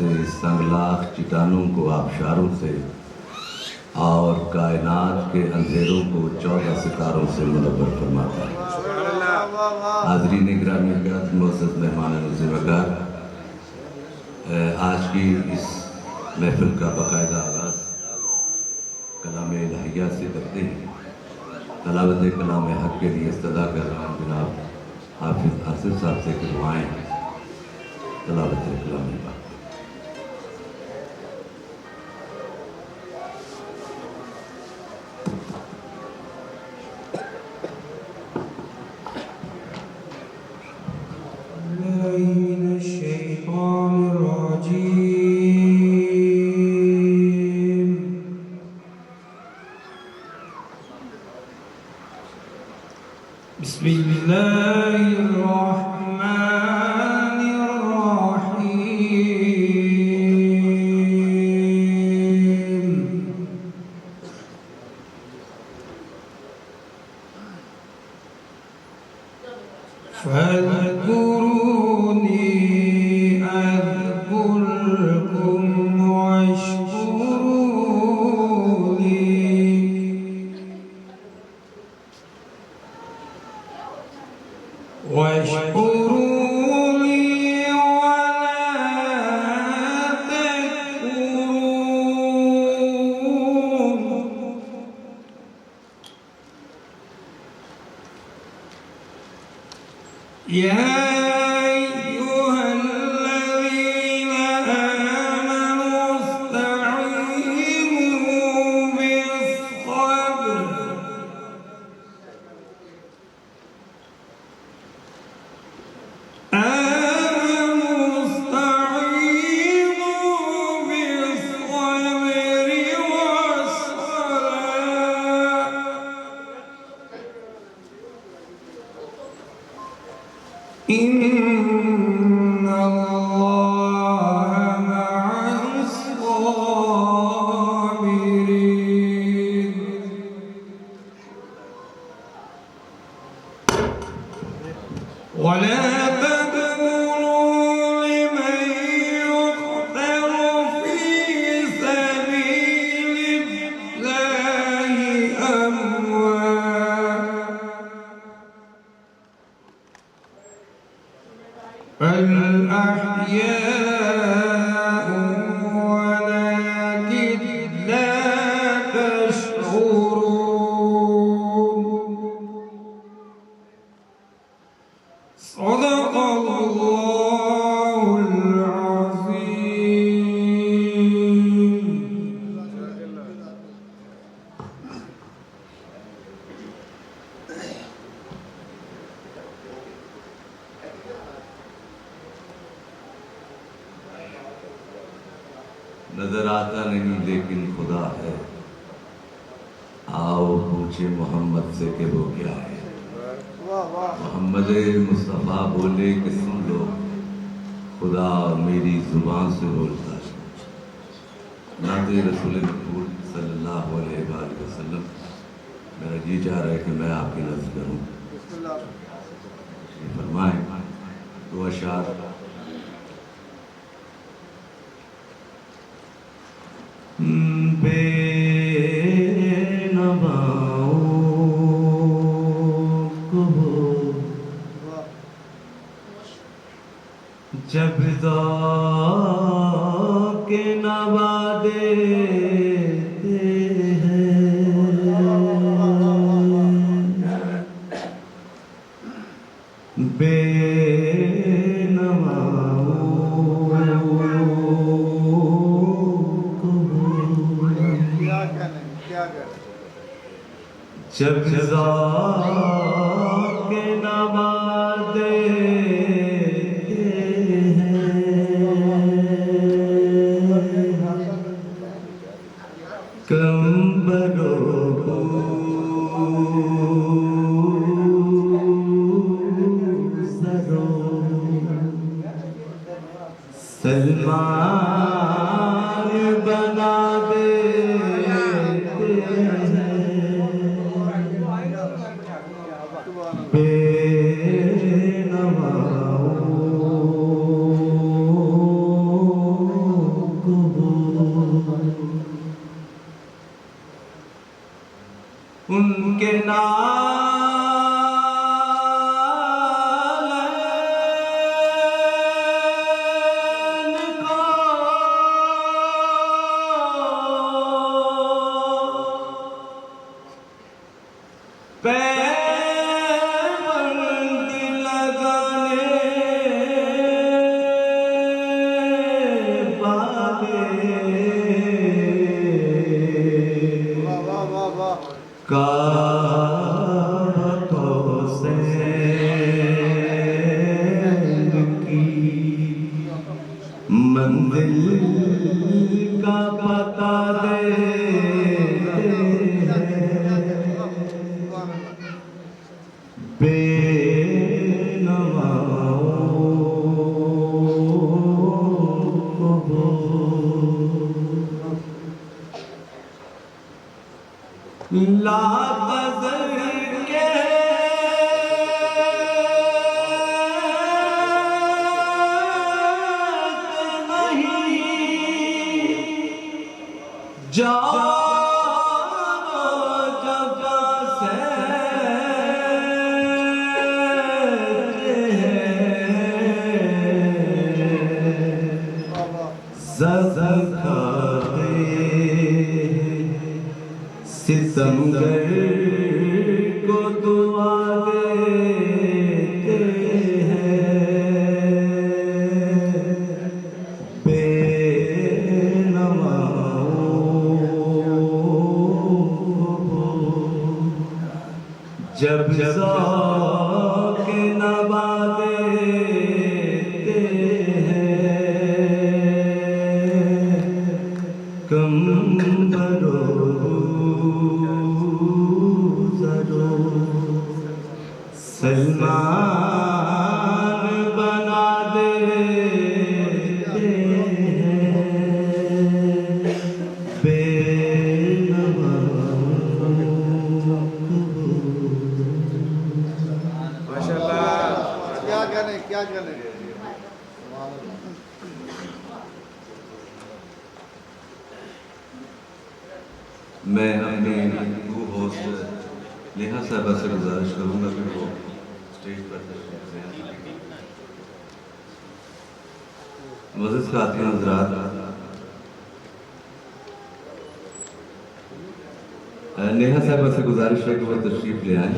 से संगलाख चट्टानों को आबशारों से और कायनात के अंधेरों को 14 सितारों से मुनव्वर फरमाता है। हाज़रीन गिरामी मोअज़्ज़ज़ मेहमान ज़िम्मेदार, आज की इस महफिल का बाकायदा आगाज़ कलाम इलाहिया से करते हैं। तलावत कलाम हक़ के लिए इस्तदा कर रहा हूँ जनाब हाफिज़ आसिफ साहब से करवाएँ तलावत कलाम हक़। नजर आता नहीं लेकिन खुदा है, आओ पूछे मोहम्मद से कि वो क्या है। मोहम्मद मुस्तफ़ा बोले कि सुन लो, खुदा मेरी जुबान से बोलता है। नाते रसूल मकबूल सल्लल्लाहु अलैहि वसल्लम, मेरा जी चाह रहा है कि मैं आपकी नज़र करूँ। फरमाएं तो अशार जब के नवादे जब के नवादे सलमान बना देते हैं बेनवा के नालन को पैबंद लगाने मंदिर का पता दे ला गज़ल के जानो जगह से ज़ज़ख़ाते सितमगर को दुआ देते हैं जब ज़ौक़ नवा देते हैं कम करो ज़रो सलमान बना देते क्या कहने मैं अपने को होस्ट नेहा साहबा से गुजारिश करूंगा कि वो स्टेज पर तशरीफ लाएं। मुअज़्ज़िज़ ख़ातिन हज़रात, नेहा साहबा से गुजारिश है कि वो तशरीफ ले आए।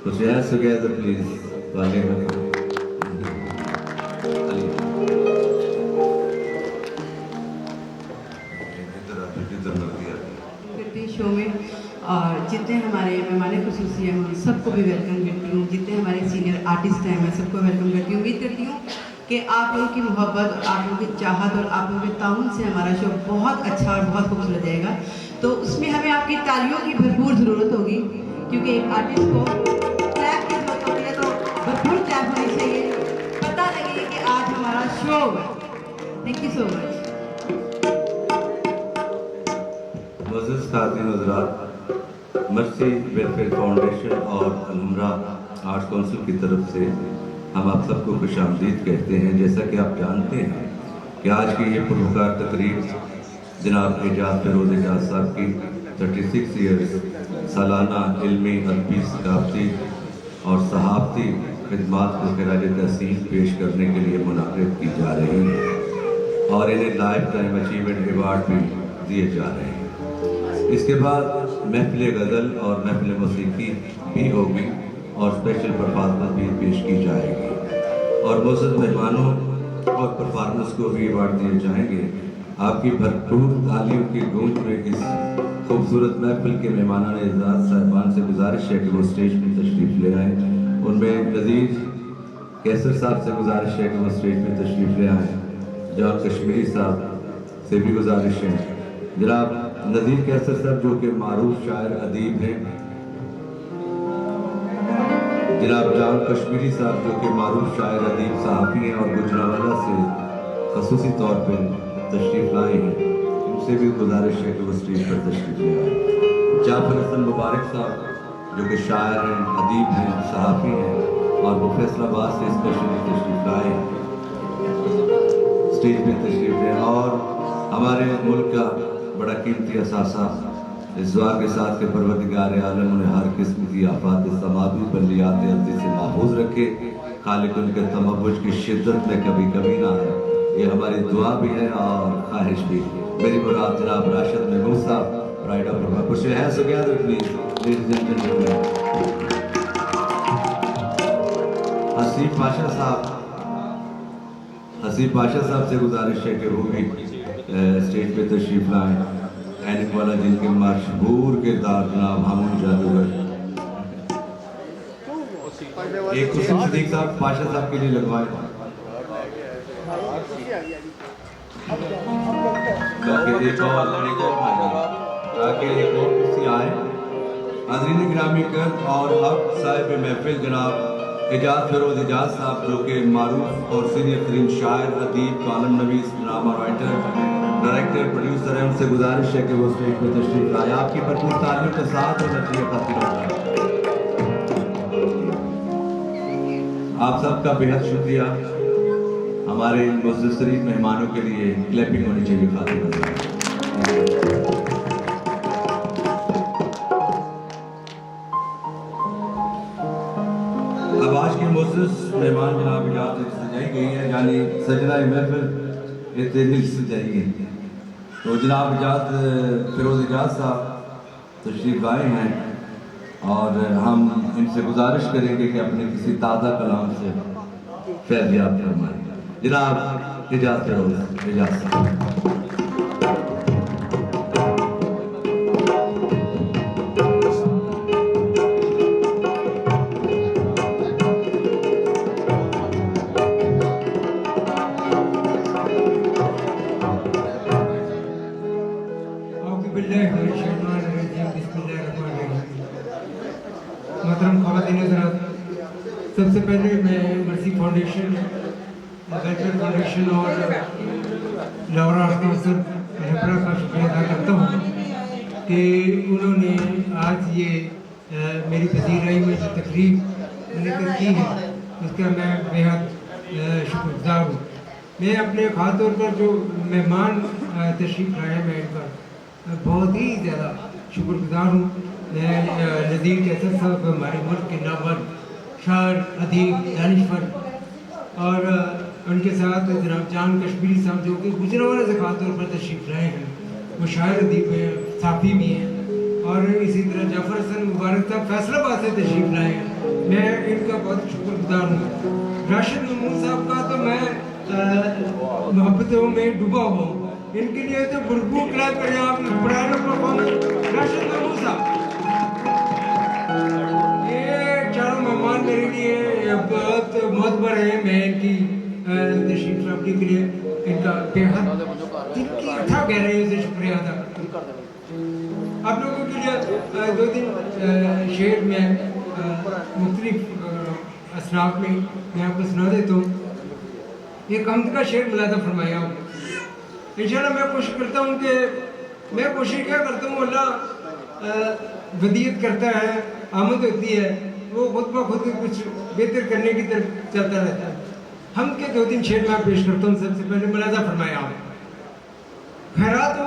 तो शेयर टुगेदर प्लीज वाले शो में और जितने हमारे मेहमान खुसूसी हैं उन सबको भी वेलकम करती हूँ। जितने हमारे सीनियर आर्टिस्ट हैं मैं सबको वेलकम करती हूँ। उम्मीद करती हूँ कि आप लोगों की मोहब्बत और आप लोगों की चाहत और आप लोगों के ताउन से हमारा शो बहुत अच्छा और बहुत खूबसूरत जाएगा। तो उसमें हमें आपकी तालियों की भरपूर ज़रूरत होगी, क्योंकि एक आर्टिस्ट को क्लैप की जरूरत होती है, तो भरपूर क्लैप होनी चाहिए, पता लगे कि आज हमारा शो है। Thank you so much. मुअज़्ज़िज़ ख़ातिन हज़रात, मर्सी वेलफेयर फाउंडेशन और अलहमरा आर्ट्स काउंसिल की तरफ से हम आप सबको खुशामदीद कहते हैं। जैसा कि आप जानते हैं कि आज की ये पुरवकार तकरीब जनाब एजाज फिरोज़ एजाज साहब की 36 ईयर्स सालाना इल्मी अदबी सकाफ़ती और सहाफ़ती खिदमात को खिराज तहसीन पेश करने के लिए मुनाक़िद की जा रही है और इन्हें लाइफ टाइम अचीवमेंट अवार्ड भी दिए जा रहे हैं। इसके बाद महफ़िल गज़ल और महफ़िल मौसीकी भी होगी और स्पेशल परफॉर्मेंस भी पेश की जाएगी और मुअज़्ज़ज़ मेहमानों और परफॉर्मेंस को भी अवार्ड दिए जाएंगे। आपकी भरपूर तालियों की गूंज में इस खूबसूरत महफ़िल के मेहमानान एज़ाज़ साहिबान से गुजारिश है कि वो स्टेज पर तशरीफ़ ले आएँ। उनमें नज़ीर कैसर साहब से गुजारिश है कि वो स्टेज पर तशरीफ़ ले आएँ। जॉन कश्मीरी साहब से भी गुजारिश है। जनाब नज़ीर कैसर साहब जो कि मारूफ शायर अदीब हैं, जनाब जॉन कश्मीरी साहब जो कि मारूफ शायर अदीब सहाफ़ी हैं और गुजरांवाला से ख़ुसूसी तौर पर तशरीफ़ लाए हैं, उनसे भी गुजारिश है कि वो स्टेज पर तशरीफ़ ले आए। जाफ़र हसन मुबारक साहब जो कि शायर हैं, अदीब हैं, सहाफ़ी हैं और वो फैसलाबाद से स्पेशली तशरीफ़ लाए हैं, स्टेज पर तशरीफ़ लें। और हमारे मुल्क का बड़ा कीमती असासा इस दुआ के साथ के परवरदिगार आलम उन्हें हर किस्म की आफात समावी बलियात अर्जी से महफूज रखे, खालिक उनके तमब्बुज की शिद्दत में कभी कभी ना आए। ये हमारी दुआ भी है और ख्वाहिश भी। मेरी मुराद जनाब राशिद महमूद साहब राइड ऑफ कुछ है सो गया please ladies and gentleman. Haseeb Pasha साहब से गुजारिश है कि वो भी स्टेज पे तशरीफ लाएं। ऐनिक वाला जिनके मशहूर किरदार जनाब हामूद जादूगर, एक कुर्सी सदीक साहब पाशा साहब के लिए लगवाएं ताकि एक और कुर्सी आए। हाज़रीन गिरामी कर और अब साहिब महफिल जनाब एजाज फिरोज एजाज साहब जो कि मारूफ और सीनियर तरीन शायर, अदीब, कॉलम नवीस, ड्रामा राइटर, डायरेक्टर, प्रोड्यूसर है, उनसे गुजारिश है कि वो स्टेज पर तशरीफ लाए। आपकी भरपूर तालीम के साथ और नतीजे खातिर आप सबका बेहद शुक्रिया। हमारे मुज़्ज़िज़ मेहमानों के लिए क्लैपिंग होनी चाहिए खातिर। अब आज के मुज़्ज़िज़ मेहमान जनाब इजाज़त सजाई गई है, यानी सजना महफिल इतनी सजाई गई है। तो जनाब इजाज़ फिरोज एजाज साहब तशरीफ आए हैं और हम इनसे गुजारिश करेंगे कि अपने किसी ताज़ा कलाम से फैज़याब फरमाएं। जनाब इजाज़ फिरोज एजाज साहब। सबसे पहले मैं मर्सी फाउंडेशन, वेलफेयर फाउंडेशन और लौरा स्पॉन्सर हेपरा का शुक्रिया अदा करता हूँ कि उन्होंने आज ये मेरी पजीराई में जो तकरीब मुनक़िद की है उसका मैं बेहद शुक्रगुज़ार हूँ। मैं अपने ख़ास तौर पर जो मेहमान तशरीफ़ लाए हैं मैं इनका बहुत ही ज़्यादा शुक्रगुज़ार हूँ। नज़ीर कैसर साहब हमारे मुल्क के नामवर शायर, अदीब, दानिशवर और उनके साथ जनाब जान कश्मीरी साहब जो कि गुजरावाला से खास तौर पर तशरीफ़ लाए हैं, वो शायर, अदीब हैं, साफ़ी भी हैं। और इसी तरह जाफ़र हसन मुबारक साहब फैसलाबाद से तशरीफ़ लाए हैं, मैं इनका बहुत शुक्रगुज़ार हूँ। राशिद महमूद साहब का तो मैं मोहब्बतों में डूबा हुआ हूँ, इनके लिए तो भरपूर क्लैप करें आप। परफॉर्मेंस राशिद महमूद साहब, मेहमान मेरे लिए बहुत मोहब्बत है। मैं इनकी तशरीफ लाने के लिए इनका बेहद दिल की अथाह गहराइयों से शुक्रिया अदा करता हूँ। आप लोगों के लिए दो दिन शेर में मुख्तलिफ असनाफ में मैं आपको सुना देता हूँ। एक हम्द का शेर मुलादा फरमाया हूँ। इंशाल्लाह मैं कोशिश करता हूँ कि मैं कोशिश क्या करता हूँ, अल्लाह वदीयत करता है, आमद होती है, वो खुद ब खुद कुछ बेहतर करने की तरफ चलता रहता है। हम के दो तीन शेर मैं पेश करता हूँ। सबसे पहले मुलादा फरमाया हूँ। खैरात व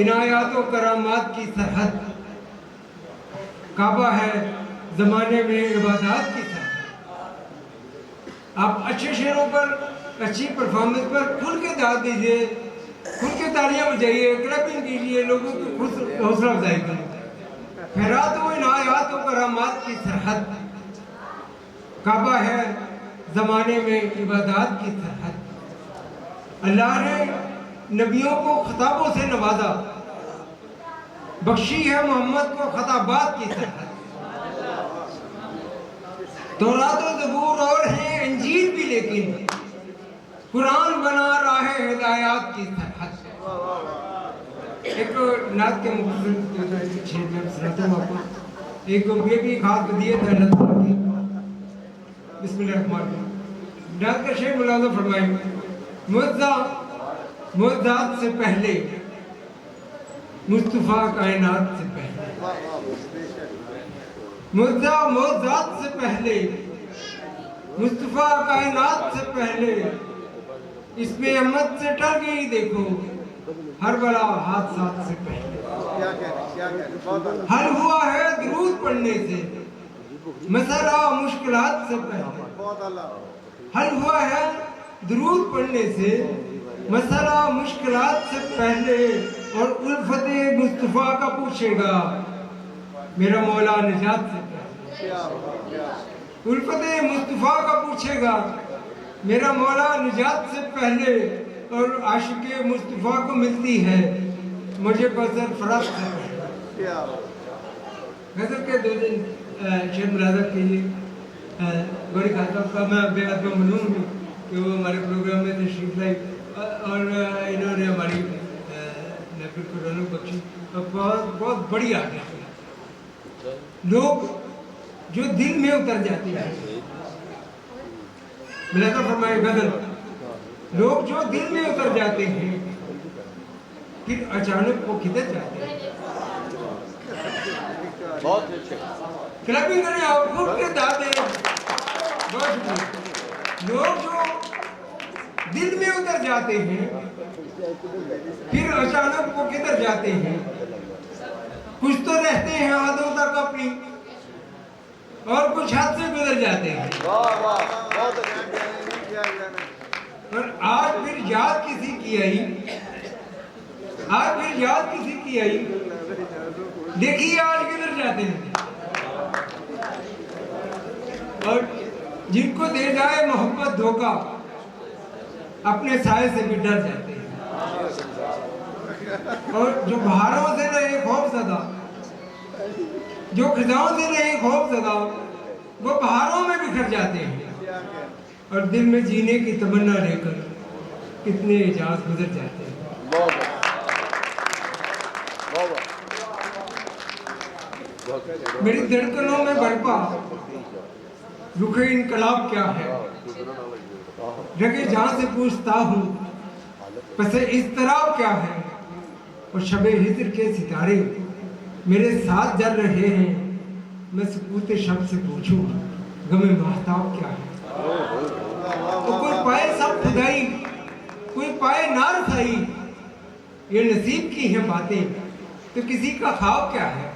इनायात व करामात की सरहद, काबा है ज़माने में इबादत की सरहद। आप अच्छे शेरों पर, अच्छी परफॉर्मेंस पर खुल के दाद दीजिए, खुल के तालियां बजाइए, क्लैपिंग कीजिए, लोगों को खुद हौसला अफजाई करें। खैरात व इनायात व करामात की सरहद, काबा है ज़माने में इबादत की सरहद। अल्लाह ने नबियों को खिताबों से नवाजा, बख्शी है मोहम्मद को खताबात की सरहद। तौरात और ज़बूर और हैं इंजील भी, लेकिन कुरान बना रहा है हिदायत की सरहद। एक नात के मुख्तलिफ में सुनाता हूँ आपको। एक ये भी खास वदीयत है अल्लाह ताला की। बिस्मिल्लाहिर्रहमानिर्रहीम। नात का शेर मुलाज़ा फरमाएं। मुअज़्ज़ात से पहले, मुस्तफ़ा कायनात से पहले, मुअज़्ज़ात से पहले, मुस्तफ़ा कायनात से पहले, इसमें अहमद से टल गई देखो हर बला हादसात से पहले। हल हुआ है दुरूद पढ़ने से मसला मुश्किलात से पहले। हल हुआ है दुरूद पढ़ने से मसला मुश्किलात से पहले, और उल्फत मुस्तफ़ा का पूछेगा मेरा मौला निजात से पहले। उल्फत मुस्तफ़ा का पूछेगा मेरा मौला निजात से पहले, और आशिक़ मुस्तफ़ा को मिलती है मुझे बसर फराग से पहले। गज़ल के 2 दिन शेर मुलाज़ा कीजिए। बड़ी खाता का मैं बेहद ममनून हूँ कि वो हमारे प्रोग्राम में तशरीफ़ लाई और इन्होंने हमारी महफ़िल को रौनक बख्शी और बहुत बड़ी आर्टिस्ट है। लोग जो दिल में उतर जाते हैं, मुलाज़ा फरमाए गज़ल, लोग जो दिल में उतर जाते हैं फिर अचानक वो किधर जाते हैं। बहुत अच्छे क्लबिंग करें आप खुद के दादे। बहुत शुक्रिया। लोग जो दिल में उतर जाते हैं फिर अचानक वो किधर जाते हैं। कुछ तो रहते हैं हदों तक अपनी और कुछ हद से गुजर जाते हैं। और आज फिर याद किसी की आई, आज फिर याद किसी की आई, देखिए आज किधर जाते हैं। और जिनको दे जाए मोहब्बत धोखा अपने साए से भी डर जाते हैं। और जो बहारों से रहे खौफज़दा, जो खिजाओं से रहे खौफज़दा, वो बहारों में बिखर जाते हैं। और दिल में जीने की तमन्ना लेकर कितने एजाज गुजर जाते हैं। मेरी धड़कनों में बरपा रुखे इनकलाब क्या है, रगे जहां से पूछता हूँ पसे इस तरह क्या है। और शबे हिज्र के सितारे मेरे साथ जल रहे हैं, मैं सुकूते शब से पूछूं गमे महताब क्या है। तो कोई पाए सब खुदाई, कोई पाए ना रसाई, ये नसीब की है बातें तो किसी का ख्वाब क्या है।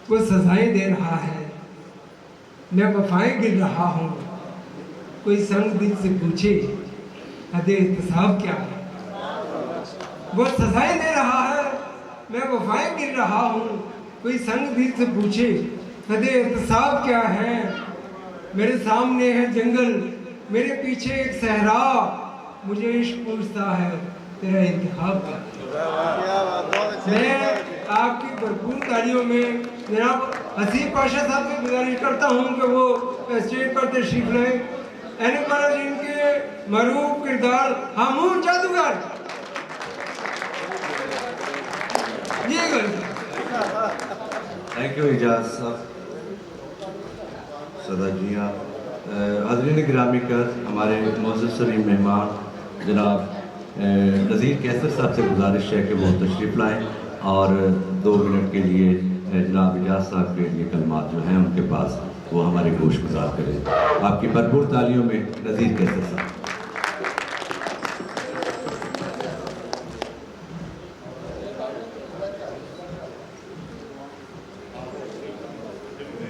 वो सजाएं दे रहा है, मैं वफाएं गिर रहा हूँ, कोई संग दिल से पूछे हदे एहतिसाब क्या है। वो सजाएं दे रहा है, मैं वफाएं गिर रहा हूँ, कोई संग दिल से पूछे हदे एहतिसाब क्या है। मेरे सामने है जंगल, मेरे पीछे एक सहरा, मुझे इश्क पूछता है तेरा इंतखाब क्या। मैं आपकी भरपूर तालियों में जनाब हसीब पाशा साहब से गुजारिश करता हूँ कि वो स्टेज पर तशरीफ लाएं। एनक महाराज इनके मरूफ किरदार हामून जादूगर ये थैंक यू एजाज साहब, सदा जिया। हाज़रीन गिरामी कर हमारे मोअज़्ज़ज़ शरीफ मेहमान जनाब नज़ीर कैसर साहब से गुजारिश है कि वो तशरीफ़ लाएँ और 2 मिनट के लिए जनाब एजाज साहब के लिए कलमात जो हैं उनके पास वो हमारे गोश गुजार करें। आपकी भरपूर तालियों में नज़ीर कैसर साहब।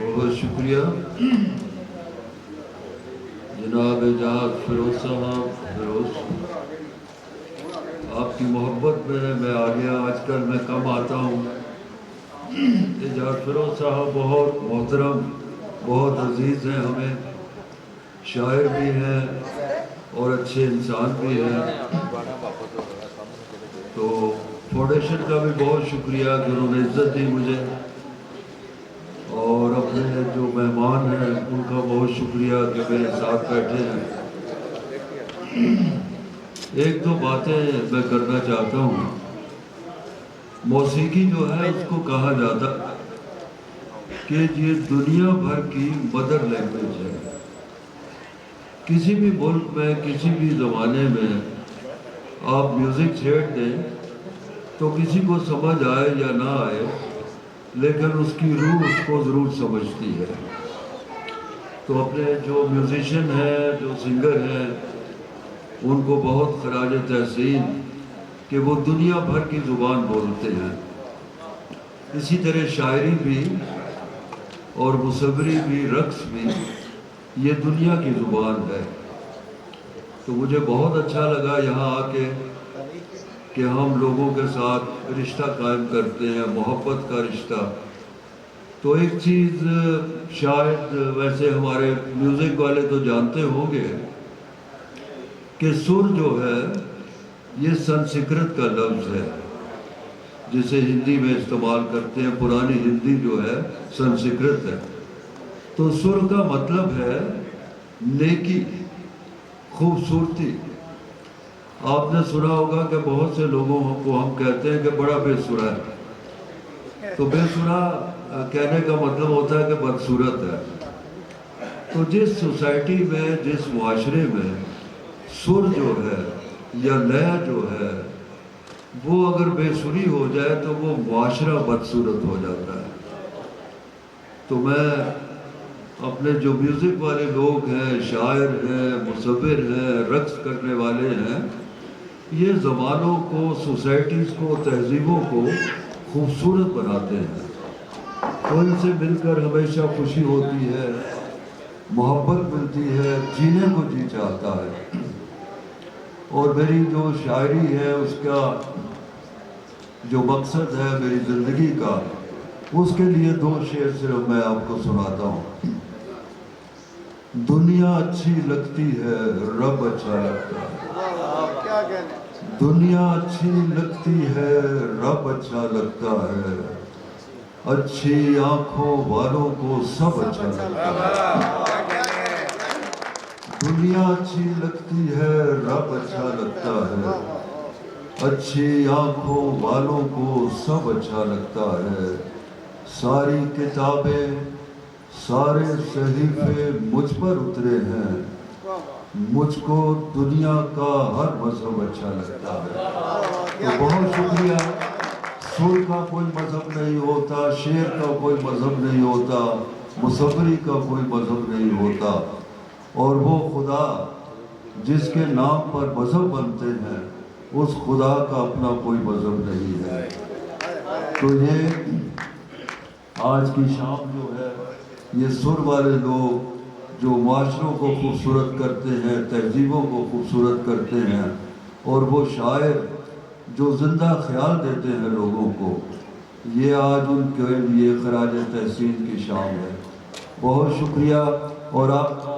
बहुत शुक्रिया जनाब एजाज फिरोज साहब। फिरोज आपकी मोहब्बत में मैं आ गया, आजकल मैं कम आता हूँ। एजाज फिरोज साहब बहुत मोहतरम, बहुत अजीज़ हैं हमें, शायर भी हैं और अच्छे इंसान भी हैं। तो फाउंडेशन का भी बहुत शुक्रिया कि उन्होंने इज्जत दी मुझे, और अपने जो मेहमान हैं उनका बहुत शुक्रिया कि मेरे साथ बैठे हैं। एक दो बातें मैं करना चाहता हूँ। मौसीकी जो है उसको कहा जाता कि ये दुनिया भर की मदर लैंग्वेज है। किसी भी मुल्क में किसी भी ज़माने में आप म्यूज़िक छेड़ दें तो किसी को समझ आए या ना आए, लेकिन उसकी रूह उसको ज़रूर समझती है। तो अपने जो म्यूज़िशियन हैं, जो सिंगर हैं, उनको बहुत खराज तहसीन कि वो दुनिया भर की ज़ुबान बोलते हैं। इसी तरह शायरी भी और मुसव्वरी भी, रक़्स भी, ये दुनिया की ज़ुबान है। तो मुझे बहुत अच्छा लगा यहाँ आके कि हम लोगों के साथ रिश्ता कायम करते हैं, मोहब्बत का रिश्ता। तो एक चीज़ शायद वैसे हमारे म्यूज़िक वाले तो जानते होंगे कि सुर जो है ये संस्कृत का लफ्ज़ है जिसे हिंदी में इस्तेमाल करते हैं। पुरानी हिंदी जो है संस्कृत है। तो सुर का मतलब है नेकी, खूबसूरती। आपने सुना होगा कि बहुत से लोगों को हम कहते हैं कि बड़ा बेसुरा है। तो बेसुरा कहने का मतलब होता है कि बदसूरत है। तो जिस सोसाइटी में, जिस मुआशरे में सुर जो है या लय जो है वो अगर बेसुरी हो जाए तो वो मुआशरा बदसूरत हो जाता है। तो मैं अपने जो म्यूज़िक वाले लोग हैं, शायर हैं, मुसव्विर हैं, रक़्स करने वाले हैं, ये ज़बानों को, सोसाइटीज़ को, तहज़ीबों को खूबसूरत बनाते हैं। तो इनसे मिलकर हमेशा खुशी होती है, मोहब्बत मिलती है, जीने को जी चाहता है। और मेरी जो शायरी है उसका जो मकसद है मेरी ज़िंदगी का, उसके लिए 2 शेर सिर्फ मैं आपको सुनाता हूँ। दुनिया अच्छी लगती है, रब अच्छा लगता है। दुनिया अच्छी लगती है, रब अच्छा लगता है। अच्छी आंखों वालों को सब अच्छा लगता है। दुनिया अच्छी लगती है, रब अच्छा लगता है। अच्छी आंखों वालों को सब अच्छा लगता है। सारी किताबें, सारे सहीफे मुझ पर उतरे हैं। मुझको दुनिया का हर मजहब अच्छा लगता है। तो बहुत शुक्रिया। सुर का कोई मजहब नहीं होता, शेर का कोई मजहब नहीं होता, मुसव्वरी का कोई मजहब नहीं होता। और वो खुदा जिसके नाम पर मजहब बनते हैं, उस खुदा का अपना कोई मजहब नहीं है। तो ये आज की शाम जो है, ये सुर वाले लोग जो माशरों को खूबसूरत करते हैं, तहजीबों को खूबसूरत करते हैं, और वो शायर जो ज़िंदा ख्याल देते हैं लोगों को, ये आज उनके लिए खराज तहसीन की शाम है। बहुत शुक्रिया। और आपका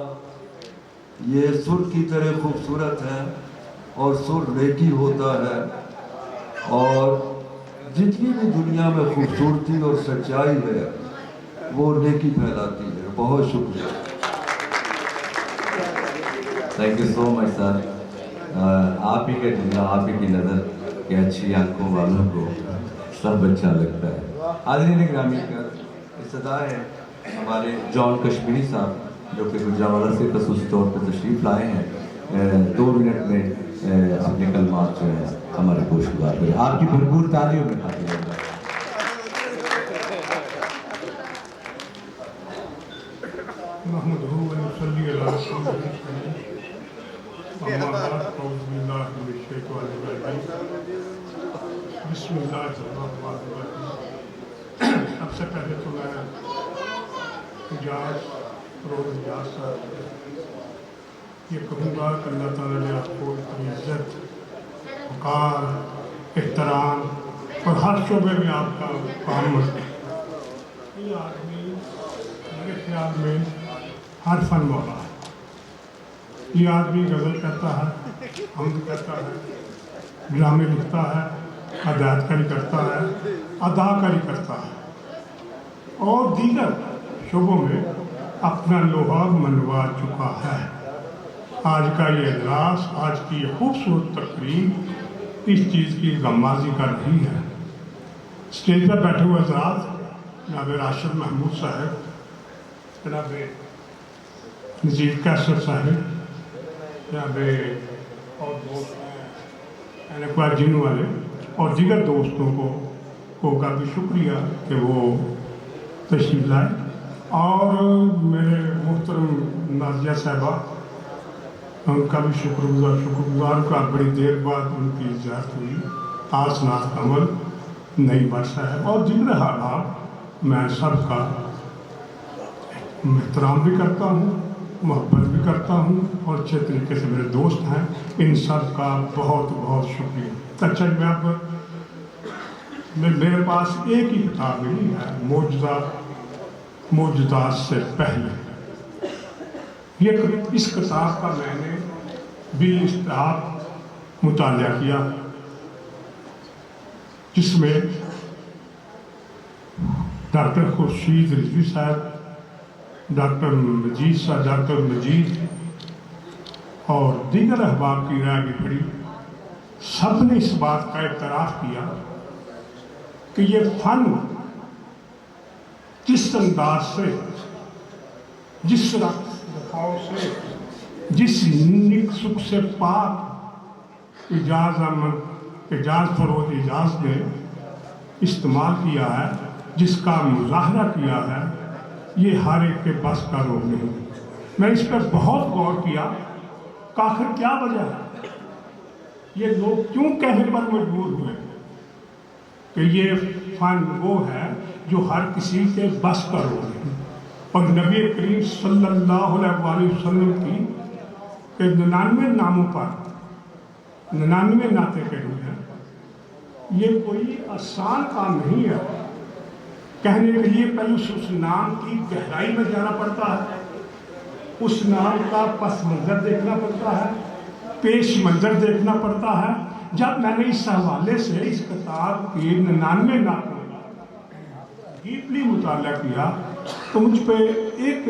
ये सुर की तरह खूबसूरत है और सुर नेकी होता है, और जितनी भी दुनिया में खूबसूरती और सच्चाई है वो नेकी फैलाती है। बहुत शुक्रिया। Thank you so much sir. आप ही के जुमला, आप ही की नज़र कि अच्छी आंखों वालों को सब अच्छा लगता है। हाज़रीन ग्रामी का इब्तिदा है हमारे जॉन कश्मीरी साहब जो कि गुजरावाला से खसूसी तौर पर तशरीफ़ लाए हैं। 2 मिनट में अपने कलमात जो है हमारे गोशगुजार करें। आपकी भरपूर तालियों में खातिर होगा। सबसे पहले तो मैं रोज़ ये कहूँगा कि अल्लाह ताला ने आपको इतनी इज्जत, वक़ार, एहतराम और हर शोबे में आपका काम है। ये आदमी मेरे ख्याल में हर फन वाला है। ये आदमी गज़ल कहता है, हम्द कहता है, ड्रामे लिखता है, अदाकारी करता है, अदाकारी करता है और दीगर शोबों में अपना लोहा मनवा चुका है। आज का ये इजलास, आज की ये खूबसूरत तकरीब इस चीज़ की गम्माजी कर रही है। स्टेज पर बैठे हुए हज़रात जनाब राशिद महमूद साहब, जनाब नज़ीर कैसर साहब, जनाब और दोस्त हैं जिन वाले और दीगर दोस्तों को काफ़ी शुक्रिया कि वो तशरीफ़ लाए। और मेरे मोहतरम नाज़िया साहिबा उनका भी शुक्रगुजार का बड़ी देर बाद उनकी इजाज़त हुई। आसनाथ कमल नई वर्षा है और जिम्र हालात मैं सबका एहतराम भी करता हूँ, मोहब्बत भी करता हूँ और अच्छे तरीके से मेरे दोस्त हैं, इन सब का बहुत बहुत शुक्रिया। अच्छा, मेरे पास एक ही किताब मिली है, मौजूदात से पहले। इस किताब का मैंने भी इस्तेहाब मुतालिया किया, जिसमें डॉक्टर खुर्शीद रिजवी साहब, डॉक्टर मजीद और दीगर अहबाब की राय भी पड़ी। सब ने इस बात का इतराफ़ किया कि ये फन जिस अंदाज से, जिस रखाव से, जिस निक सुख से पाक एजाज फरोज एजाज ने इस्तेमाल किया है, जिसका मुजाहरा किया है, ये हर एक के बस का रोग नहीं। मैं इस पर बहुत गौर किया कि आखिर क्या वजह है, ये लोग क्यों कहने पर मजबूर हुए कि ये फन वो है जो हर किसी के बस का रोग है। और नबी करीम सल्लल्लाहु अलैहि वसल्लम की 99 नामों पर 99 नाते कहे हैं। ये कोई आसान काम नहीं है। कहने के लिए पहले उस नाम की गहराई में जाना पड़ता है, उस नाम का पस मंजर देखना पड़ता है, पेश मंजर देखना पड़ता है। जब मैंने इस हवाले से इस किताब के 99 नातों का डीपली मुताला किया तो मुझ पे एक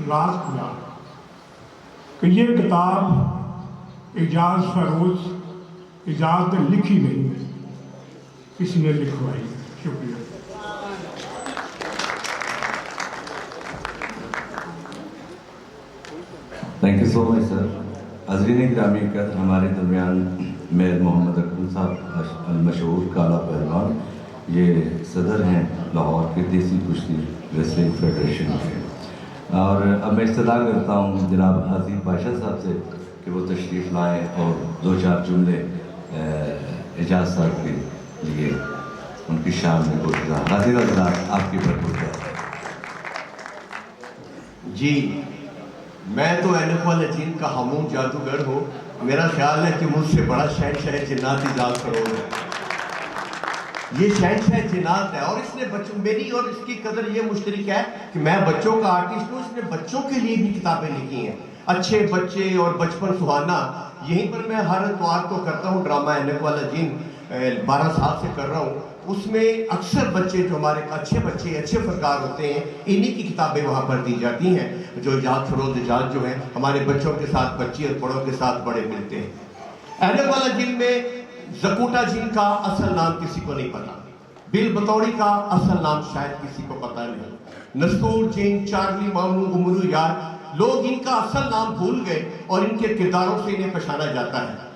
राज खुला कि ये किताब एजाज फरोज एजाज ने लिखी नहीं, किसी ने लिखवाई। शुक्रिया। Thank you so much sir. अज़रीन ग्रामी कदर, हमारे दरमियान मेयर मोहम्मद अकरम साहब मशहूर काला पहलवान, ये सदर हैं लाहौर के देसी कुश्ती रेसलिंग फेडरेशन के। और अब मैं इस्तदा करता हूँ जनाब हाज़िर पाशा साहब से कि वो तशरीफ़ लाएँ और 2-4 जुमले एजाज साहब के लिए उनकी शान में गुज़ार। हाज़िर हज़रात, आपकी भरपूर जी। मैं तो एनफालजीन का हमूम जादूगर हूँ। मेरा ख्याल है कि मुझसे बड़ा शहनशाह जिन्नात एजाज फरोज है। ये शहनशाह जिन्नात है और इसने बच्चों, मेरी और इसकी कदर ये मुश्तरक है कि मैं बच्चों का आर्टिस्ट हूँ। इसने बच्चों के लिए भी किताबें लिखी हैं, अच्छे बच्चे और बचपन सुहाना। यहीं पर मैं हर इतवार को करता हूँ ड्रामा एनफालजीन, 12 साल से कर रहा हूँ। उसमें अक्सर बच्चे जो हमारे अच्छे बच्चे, अच्छे फनकार होते हैं, इन्हीं की किताबें वहाँ पर दी जाती हैं। जो एजाज फरोज एजाज जो है हमारे बच्चों के साथ, बच्ची और बड़ों के साथ बड़े मिलते हैं। एनफालजीन में ज़कूटा जिन का असल नाम किसी को नहीं पता, बिल बतौड़ी का असल नाम शायद किसी को पता नहीं, नस्तूर जिन, चार्ली मामू, उमरू यार, लोग इनका असल नाम भूल गए और इनके किरदारों से इन्हें पहचाना जाता है।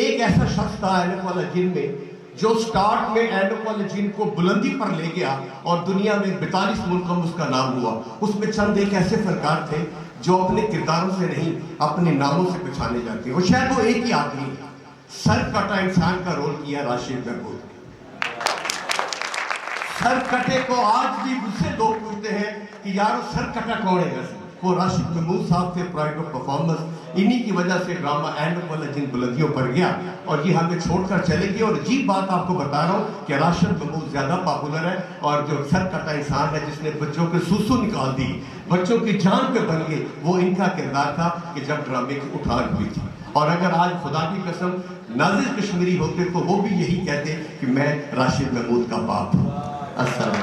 एक ऐसा शख्स था एनफालजीन में जो स्टार्ट में एनफालजीन को बुलंदी पर ले गया और दुनिया में 42 मुल्कों में उसका नाम हुआ। उसमें चंद एक ऐसे फनकार थे जो अपने किरदारों से नहीं, अपने नामों से पहचाने जाते हैं। वो शायद वो एक ही आदमी, सर कटा इंसान का रोल किया राशिद महमूद। सर कटे को आज भी मुझसे लोग पूछते हैं कि यार सर कटा कौन है? वो राशिद महमूद साहब थे, प्राइड ऑफ परफॉर्मेंस। इन्हीं की वजह से ड्रामा एनफालजीन बुलंदियों पर गया और ये हमें छोड़कर चले गए। और अजीब बात आपको बता रहा हूँ कि राशिद महमूद ज़्यादा पॉपुलर है और जो सर कटा इंसान है जिसने बच्चों के सूसू निकाल दी, बच्चों की जान पे बन गए, वो इनका किरदार था कि जब ड्रामे की उठान हुई थी। और अगर आज खुदा की कसम नाज़िर कश्मीरी होते तो वो भी यही कहते कि मैं राशिद महमूद का बाप हूँ। अस्सलाम।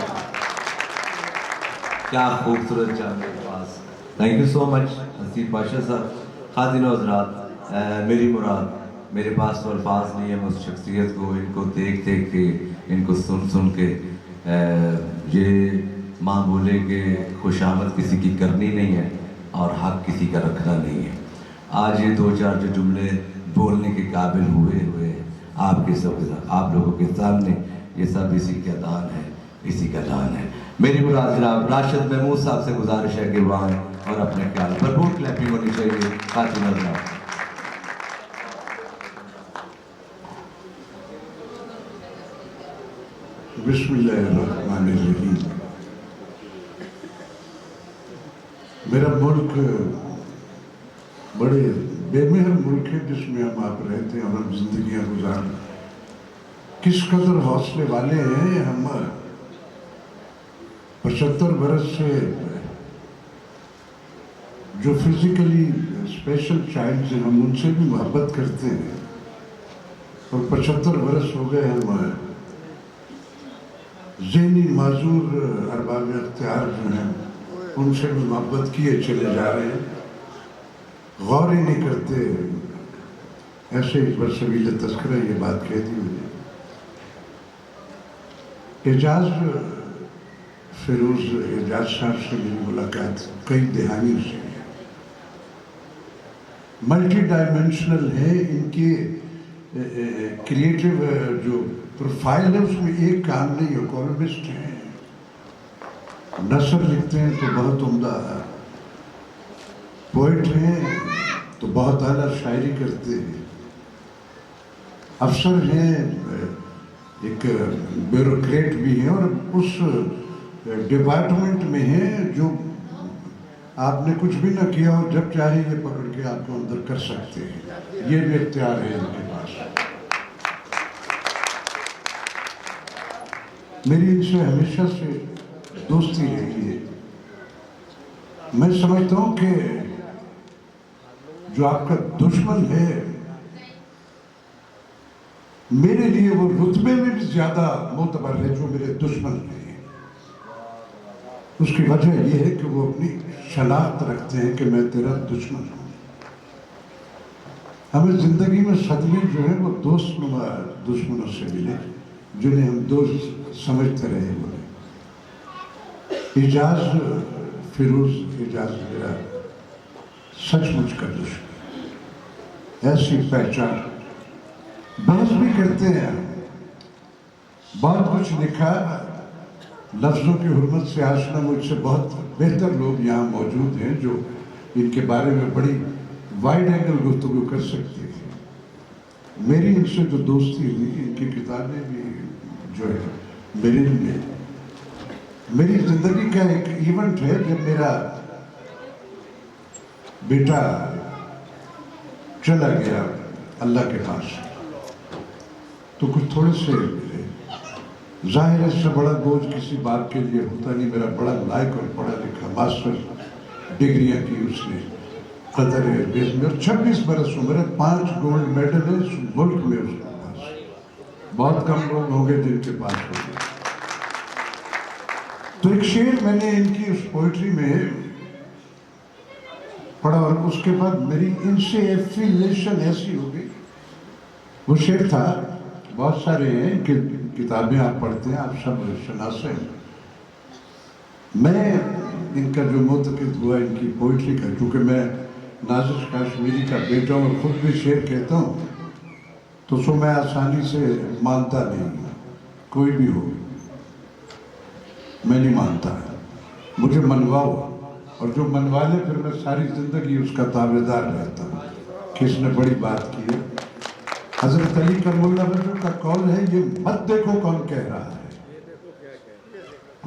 क्या खूबसूरत जानने के पास। Thank you so much Haseeb Pasha साहब। खातिन हज़रात, मेरी मुराद, मेरे पास तो अल्फाज नहीं है। मैं उस शख्सियत को, इनको देख देख के, इनको सुन सुन के, ये माँ बोले कि खुशामद किसी की करनी नहीं है और हक किसी का रखना नहीं है। आज ये 2-4 जो जुमले बोलने के काबिल हुए आपके सब, आप लोगों के सामने, ये सब इसी का दान है, इसी का दान है। मेरी मुराद जनाब राशिद महमूद साहब से गुजारिश है कि वहाँ और अपने ख्याल भरपूर क्लैपिंग होनी चाहिए। खातिन हज़रात। बिस्मिल्लाहिर्रहमानिर्रहीम। मेरा मुल्क बड़े बेमेहर मुल्क है जिसमें हम आप रहते हैं और हम जिंदगियां गुजार रहे हैं। किस कदर हौसले वाले हैं हम। 75 बरस से जो फिजिकली स्पेशल चाइल्ड हैं हम उनसे भी मोहब्बत करते हैं, और 75 बरस हो गए हम ज़हनी माजूर अरबाब अख्तियार जो हैं उनसे भी मोहब्बत किए चले जा रहे हैं, गौर ही नहीं करते। ऐसे ही बरसबील तस्करा ये बात कह दी मैंने। एजाज फिरोज एजाज साहब से मेरी मुलाकात कई दहाइयों से है। मल्टी डायमेंशनल है इनके क्रिएटिव जो प्रोफाइल है, उसमें एक काम नहीं है। कॉलमिस्ट हैं, नसर लिखते हैं तो बहुत उम्दा, पोइट हैं तो बहुत आला शायरी करते हैं, अफसर हैं, एक ब्यूरोक्रेट भी हैं, और उस डिपार्टमेंट में हैं जो आपने कुछ भी ना किया हो जब चाहे ये पकड़ के आपको अंदर कर सकते हैं। ये भी इख्तियार है इनके पास। मेरी इनसे हमेशा से दोस्ती रही है। मैं समझता हूं कि जो आपका दुश्मन है मेरे लिए वो रुतबे में भी ज्यादा मोतबर है जो मेरे दुश्मन हैं। उसकी वजह यह है कि वो अपनी शनाख्त रखते हैं कि मैं तेरा दुश्मन हूं। हमें जिंदगी में सदमे जो है वो दोस्त नुमा दुश्मनों से मिले जिन्हें हम दोस्त समझते रहे। बोले एजाज फिरोज एजाज मेरा सचमुच का दुश्मन। ऐसी पहचान बहस भी करते हैं, बहुत कुछ लिखा, लफ्जों की हुर्मत से आशना मुझसे बहुत बेहतर लोग यहाँ मौजूद हैं जो इनके बारे में बड़ी वाइड एंगल गुफ्तगू कर सकते हैं। मेरी इनसे जो दोस्ती हुई, इनकी किताबें भी जो है मेरे लिए मेरी जिंदगी का एक इवेंट है। जब मेरा बेटा चला गया अल्लाह के पास, तो कुछ थोड़े से जाहिर है इससे बड़ा बोझ किसी बाप के लिए होता नहीं। मेरा बड़ा लायक और पढ़ा लिखा, मास्टर डिग्रियां की उसने कतर एयरबेस में, और 26 बरस उम्र है, 5 गोल्ड मेडल है इस मुल्क में उसके पास। बहुत कम लोग होंगे जिनके पास होंगे। तो एक शेर मैंने इनकी उस पोइट्री में पढ़ा और उसके बाद मेरी इनसे एफिलिएशन ऐसी हो गई। वो शेर था, बहुत सारे हैं कि किताबें आप पढ़ते हैं, आप सब शनासे हैं। मैं इनका जो मुतक़िद हुआ इनकी पोइट्री का, क्योंकि मैं नाज़िर काश्मीरी का बेटा हूँ और खुद भी शेर कहता हूँ, तो सो मैं आसानी से मानता नहीं। कोई भी हो मैं नहीं मानता, मुझे मनवाओ, और जो मनवा ले फिर मैं सारी जिंदगी उसका ताबेदार रहता हूँ। किसने बड़ी बात की है, हजरत अली करमुल्लाह वजह का कौल है, ये मत देखो कौन कह रहा है,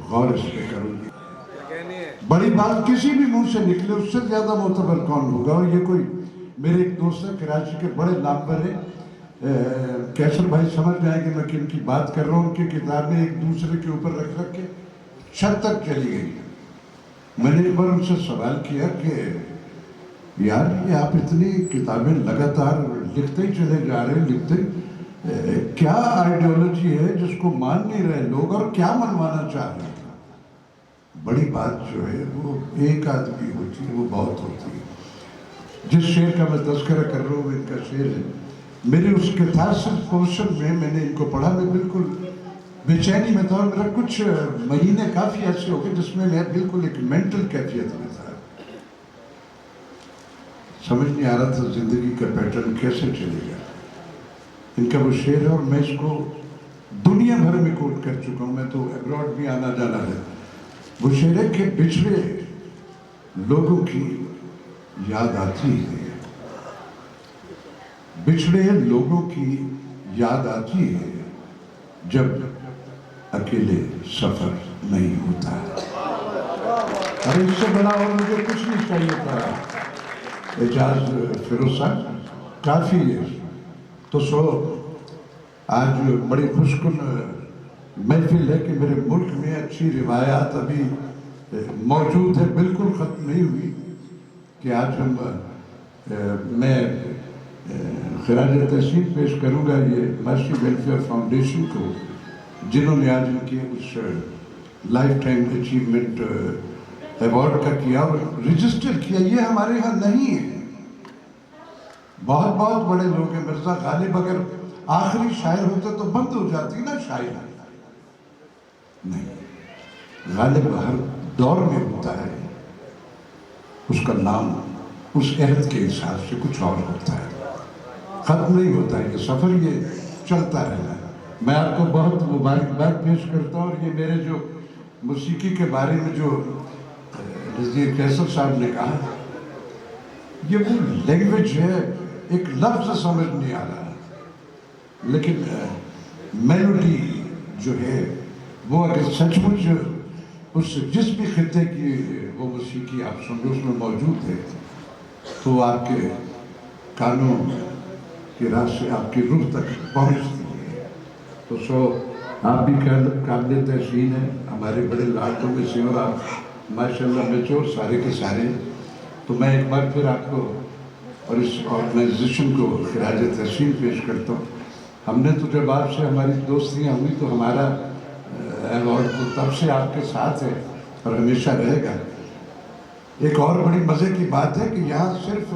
गौर इस पे करूंगी। बड़ी बात किसी भी मुंह से निकले उससे ज्यादा मोतबर कौन होगा। और ये कोई मेरे एक दोस्त है कराची के, बड़े नामवर है, कैसर भाई समझ जाएंगे मैं किन की बात कर रहा हूँ। उनकी किताबें एक दूसरे के ऊपर रख रख के छत तक चली गई। मैंने एक बार उनसे सवाल किया कि यार ये आप इतनी किताबें लगातार लिखते ही चले जा रहे हैं, लिखते क्या आइडियोलॉजी है जिसको मान नहीं रहे लोग, और क्या मनवाना चाह रहे हैं? बड़ी बात जो है वो एक आदमी होती है, वो बहुत होती है। जिस शेर का मैं तस्करा कर रहा हूँ इनका शेर है। मेरे उस कैथारसिस पोर्शन में मैंने इनको पढ़ा, मैं बिल्कुल बेचैनी में था, और मेरा कुछ महीने काफी ऐसे हो गए जिसमें मैं बिल्कुल एक मेंटल कैफियत में था। समझ नहीं आ रहा था जिंदगी का पैटर्न कैसे चलेगा। इनका वो शेर है और मैं इसको दुनिया भर में कोट कर चुका हूँ, मैं तो अब्रॉड भी आना जाना है। वो शेर है कि पिछड़े लोगों की याद आती है, बिछड़े लोगों की याद आती है, जब अकेले सफर नहीं होता। अरे इससे बड़ा और मुझे कुछ नहीं चाहिए था। एजाज फिरोज साहब काफ़ी है। तो सो आज बड़ी खुशकुन महफिल है कि मेरे मुल्क में अच्छी रिवायात अभी मौजूद है, बिल्कुल ख़त्म नहीं हुई कि आज हम मैं खिराज तहसीन पेश करूँगा ये मर्सी वेलफेयर फाउंडेशन को, जिन्होंने आज इनकी उस लाइफ टाइम अचीवमेंट अवार्ड का किया और रजिस्टर किया। ये हमारे यहाँ नहीं है। बहुत बहुत बड़े लोग हैं। मिर्ज़ा गालिब अगर आखिरी शायर होते तो बंद हो जाती ना शायर। नहीं, गालिब हर दौर में होता है, उसका नाम उस अहद के हिसाब से कुछ और होता है, ख़त्म नहीं होता है। ये सफ़र ये चलता रहना है। मैं आपको बहुत मुबारकबाद पेश करता हूँ। और ये मेरे जो मौसीकी के बारे में जो नज़ीर कैसर साहब ने कहा, ये वो लैंग्वेज है, एक लफ्ज़ समझ नहीं आ रहा, लेकिन मेलोडी जो है वो अगर सचमुच उस जिस भी खिते की वो मौसीकी आप सुन लो उसमें मौजूद है, तो आपके कानों की राह से आपकी रूह तक पहुँचती है। तो सो आप भी काबिल तहसीन है, हमारे बड़े लाडकों में से, और आप माशाल्लाह मेच्योर सारे के सारे। तो मैं एक बार फिर आपको और इस ऑर्गेनाइजेशन को खिराज तहसीन पेश करता हूँ। हमने तो जब आपसे हमारी दोस्तियाँ हुई तो हमारा अवार्ड तो तब से आपके साथ है और हमेशा रहेगा। एक और बड़ी मज़े की बात है कि यहाँ सिर्फ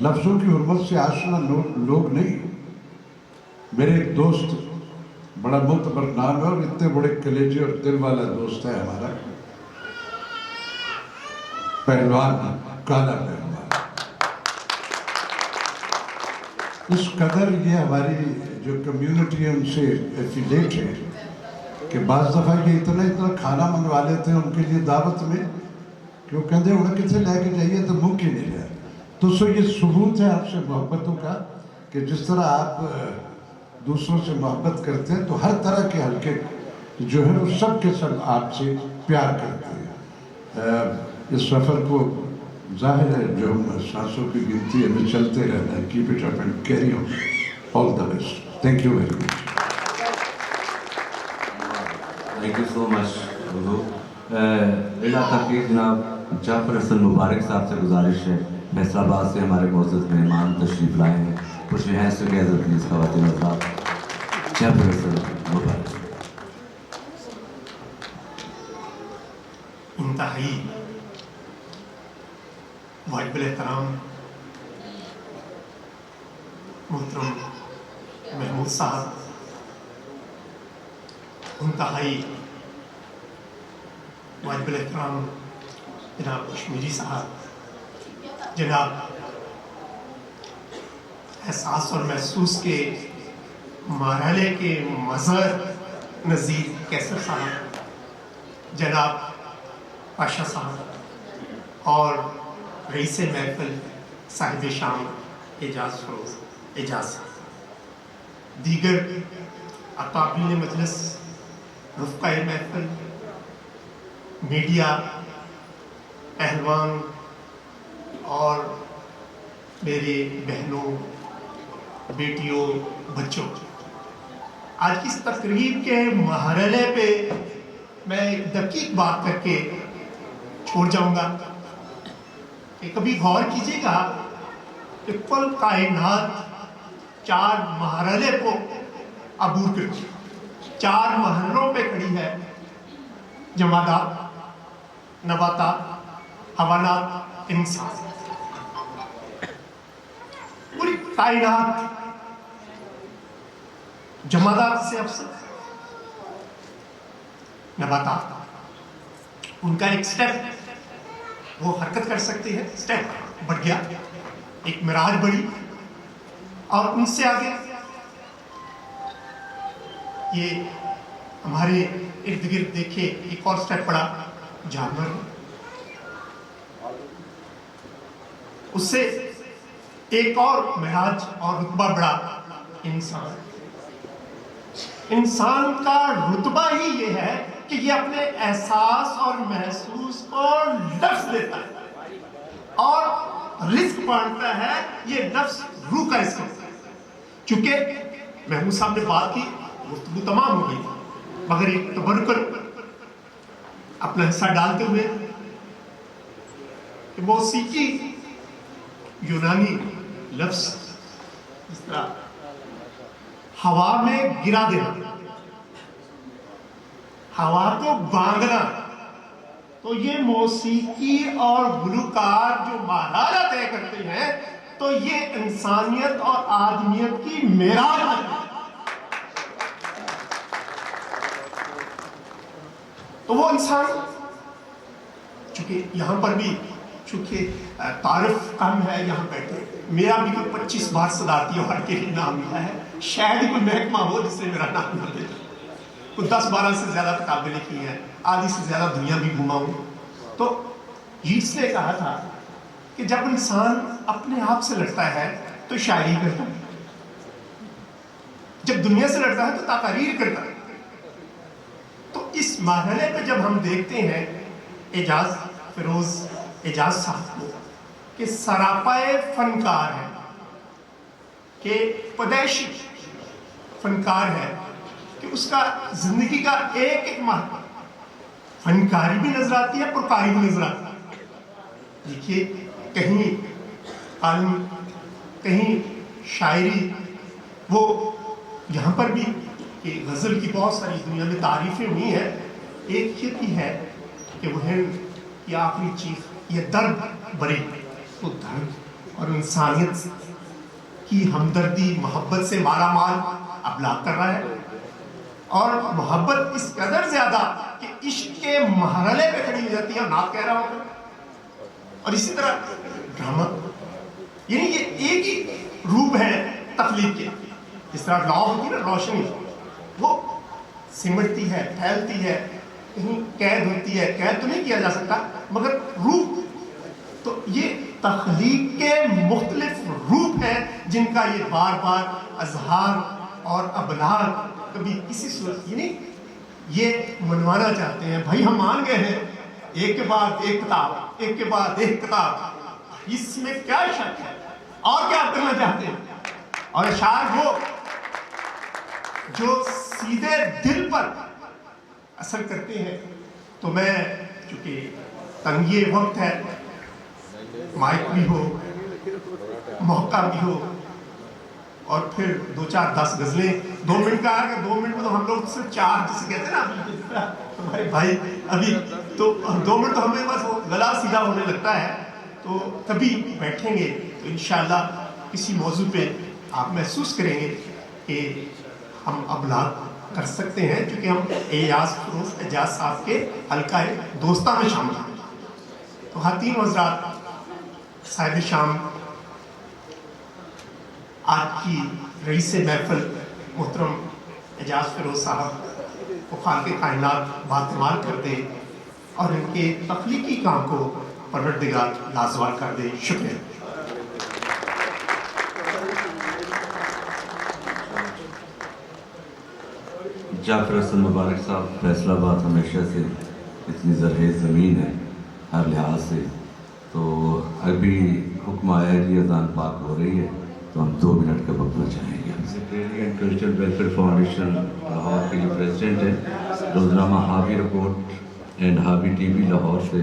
लफ्ज़ों की हुर्मत से आशना लोग नहीं, मेरे एक दोस्त बड़ा मुतबर नाम है और इतने बड़े कलेजे और दिल वाला दोस्त है हमारा, पहलवान, काला पहलवान। इस कदर ये हमारी जो कम्युनिटी है उनसे एफिलेट है कि बाज़ दफ़ा ये इतना खाना मंगवा लेते हैं उनके लिए दावत में कि वो कहते हैं उन्हें कितने लेके जाइए तो मुँह की नहीं रहा। तो सो ये सबूत है आपसे मोहब्बतों का कि जिस तरह आप दूसरों से मोहब्बत करते हैं तो हर तरह के हल्के जो है वो सब के सब आपसे प्यार करते हैं। इस सफ़र को जाहिर है जो हम सांसों की गिनती हमें चलते रहना है। Keep it up and carry on. All the best. Thank you very much. Thank you so much. इलाका के जनाब जाफर हसन मुबारक साहब से गुजारिश है, फैसलाबाद से हमारे मोअज़्ज़ज़ मेहमान तशरीफ़ लाए हैं, कुछ हैं सुगैज़र प्लीज़ ख़वातीन हज़रात। जाफर हसन मुबारक। इंतहाई वाजिब एहतराम मोहतरम महमूद साहब, इंतहाई वाजिब एहतराम जनाब कश्मीरी साहब, जनाब एहसास और महसूस के मरहले के मज़हर नज़ीर कैसर साहब, जनाब पाशा साहब और रईस महफिल साहिब शाम एजाज फरोज एजाज साहब, दीगर अकाबिल मजलिस, रुफ़क़ाए महफिल, मीडिया, पहलवान और मेरे बहनों, बेटियों, बच्चों, आज की इस तकरीब के मरहले पे मैं एक दकीक बात करके छोड़ जाऊंगा कि कभी गौर कीजिएगा कि कुल कायनात 4 मरहले को अबूर करती है, 4 मरहलों पे खड़ी है। जमादात, नबातात, हवालात, इंसान। पूरी कायनात जमादात से अफसर, नबातात उनका एक स्टेप वो हरकत कर सकती है, स्टेप बढ़ गया, एक मिराज बढ़ी, और उनसे आगे ये हमारे इर्द गिर्द देखिए एक और स्टेप पड़ा, जानवर, उससे एक और मिराज और रुतबा बढ़ा, इंसान। इंसान का रुतबा ही ये है कि ये अपने एहसास और महसूस को लफ्ज देता है और रिस्क बांटता है। ये लफ्ज रूह का रिस्क होता है। चूंकि महमूद साहब ने बात की, गुफ्तगू तमाम हो गई, मगर एक तबरुकन अपना हिस्सा डालते हुए कि मौसीकी यूनानी लफ्ज जिस तरह हवा में गिरा देना, हवा को बांधना, तो ये मौसीकी और गुलकार जो माहरारा तय करते हैं, तो ये इंसानियत और आदमियत की मेराज है। तो वो इंसान, चूंकि यहां पर भी चूंकि तारीफ कम है, यहाँ बैठे मेरा भी कोई 25 बार सदारती अवार्ड के लिए नाम मिला है, शायद ही कोई महकमा हो जिससे मेरा नाम ना ले। कुछ 10-12 से ज्यादा किताबें लिखी हैं, आधी से ज्यादा दुनिया भी घूमा हूं। तो यीट्स ने कहा था कि जब इंसान अपने आप से लड़ता है तो शायरी करता है, जब दुनिया से लड़ता है तो तारीर करता है। तो इस मरहले पे जब हम देखते हैं एजाज फिरोज एजाज साहब को कि सरापाए फनकार है, कि पैदाइशी फनकार है, कि उसका जिंदगी का एक एक महत्व, फनकारी भी नजर आती है, पुरकारी भी नजर आती है। देखिए कहीं आलम, कहीं शायरी, वो यहाँ पर भी कि गज़ल की बहुत सारी दुनिया में तारीफें हुई हैं। एक ये भी है कि वह ये आखिरी चीज, ये दर्द बरे, तो दर्द और इंसानियत की हमदर्दी मोहब्बत से मारा माल अबलाग कर रहा है, और मोहब्बत इस कदर ज्यादा कि इश्क के महरले पे खड़ी हो जाती है, नाम कह रहा होगा। और इसी तरह ड्रामा, यानी ये एक ही रूप है तख्लीक के। जिस तरह लौ होती है ना, रोशनी, वो सिमटती है, फैलती है, कहीं कैद होती है, कैद तो नहीं किया जा सकता, मगर रूप, तो ये तख्लीक के मुख्तलिफ रूप हैं जिनका ये बार बार अजहार और अबलाग कभी किसी सूरत, यानी ये मनवाना चाहते हैं। भाई हम मान गए हैं, एक के बाद एक किताब, एक के बाद एक किताब, इसमें क्या शक है, और क्या करना चाहते हैं। और अशार वो जो सीधे दिल पर असर करते हैं। तो मैं, चूंकि तंगी वक्त है, माइक भी हो, मौका भी हो, और फिर 2-4-10 गजलें 2 मिनट का आ गया। 2 मिनट में तो हम लोग सिर्फ 4 जिसे कहते हैं ना, तो भाई अभी तो 2 मिनट तो हमें बस गला सीधा होने लगता है। तो तभी बैठेंगे तो इंशाअल्लाह किसी मौजू पे आप महसूस करेंगे कि हम अबलाग कर सकते हैं, क्योंकि हम एजाज साहब के हल्का दोस्ता में शामिल हैं। तो खातीन हज़रात, साहिब शाम, आज की रईस महफिल मोहतरम एजाज फिरोज साहब को खालिक़ कायनात बातमाल कर दे और इनके तख्लीकी काम को परवरदिगार लाजवाल कर दे। शुक्रिया। जाफर हसन मुबारक साहब, फैसलाबाद हमेशा से इतनी ज़रख़ ज़मीन है हर लिहाज से, तो अभी हुक्म आया है कि अज़ान पाक हो रही है, तो हम 2 मिनट का वक्त चाहेंगे। Secretary and cultural welfare foundation Lahore के जो प्रेसिडेंट हैं, रोजनामा हावी रिपोर्ट एंड हावी टीवी लाहौर से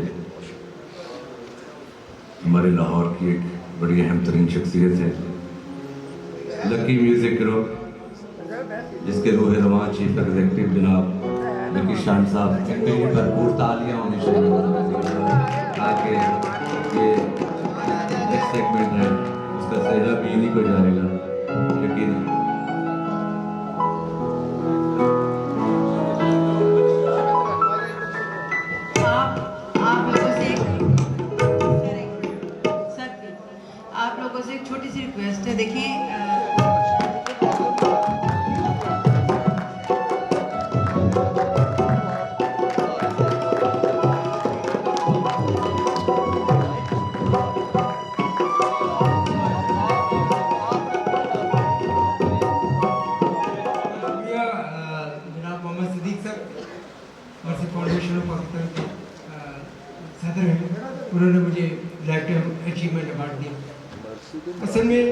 हमारे लाहौर की एक बड़ी अहम तरीन शख्सियत है, लकी म्यूज़िक ग्रुप, जिसके रूह रवां चीफ एग्जीक्यूटिव जनाब लकी शान साहब, इनके लिए भरपूर तालियां होनी चाहिए ताकि ये नेक्स्ट सेगमेंट है उसका सहेजा भी इन्हीं को जाएगा। यकीन आप लोगों से एक छोटी सी रिक्वेस्ट है। देखिए, सदर हैं, उन्होंने मुझे लाइफ टाइम अचीवमेंट अवार्ड दिया। असल में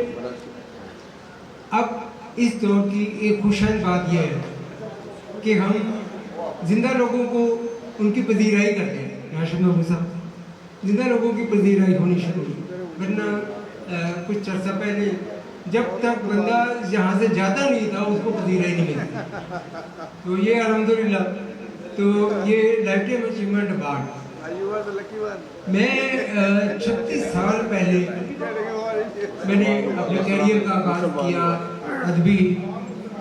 अब इस दौर की एक खुशहाल बात यह है कि हम जिंदा लोगों को उनकी पजीराई करते हैं। राशिद महमूद साहब, जिंदा लोगों की पजीराई होनी शुरू हुई, वरना कुछ अर्सा पहले जब तक बंदा यहाँ से जाता नहीं था उसको पजीराई नहीं मिलती। तो ये अल्हम्दुलिल्लाह, तो ये लाइफ टाइम अचीवमेंट अवार्ड मैं 36 साल पहले मैंने अपने कैरियर का आगाज किया। अदबी,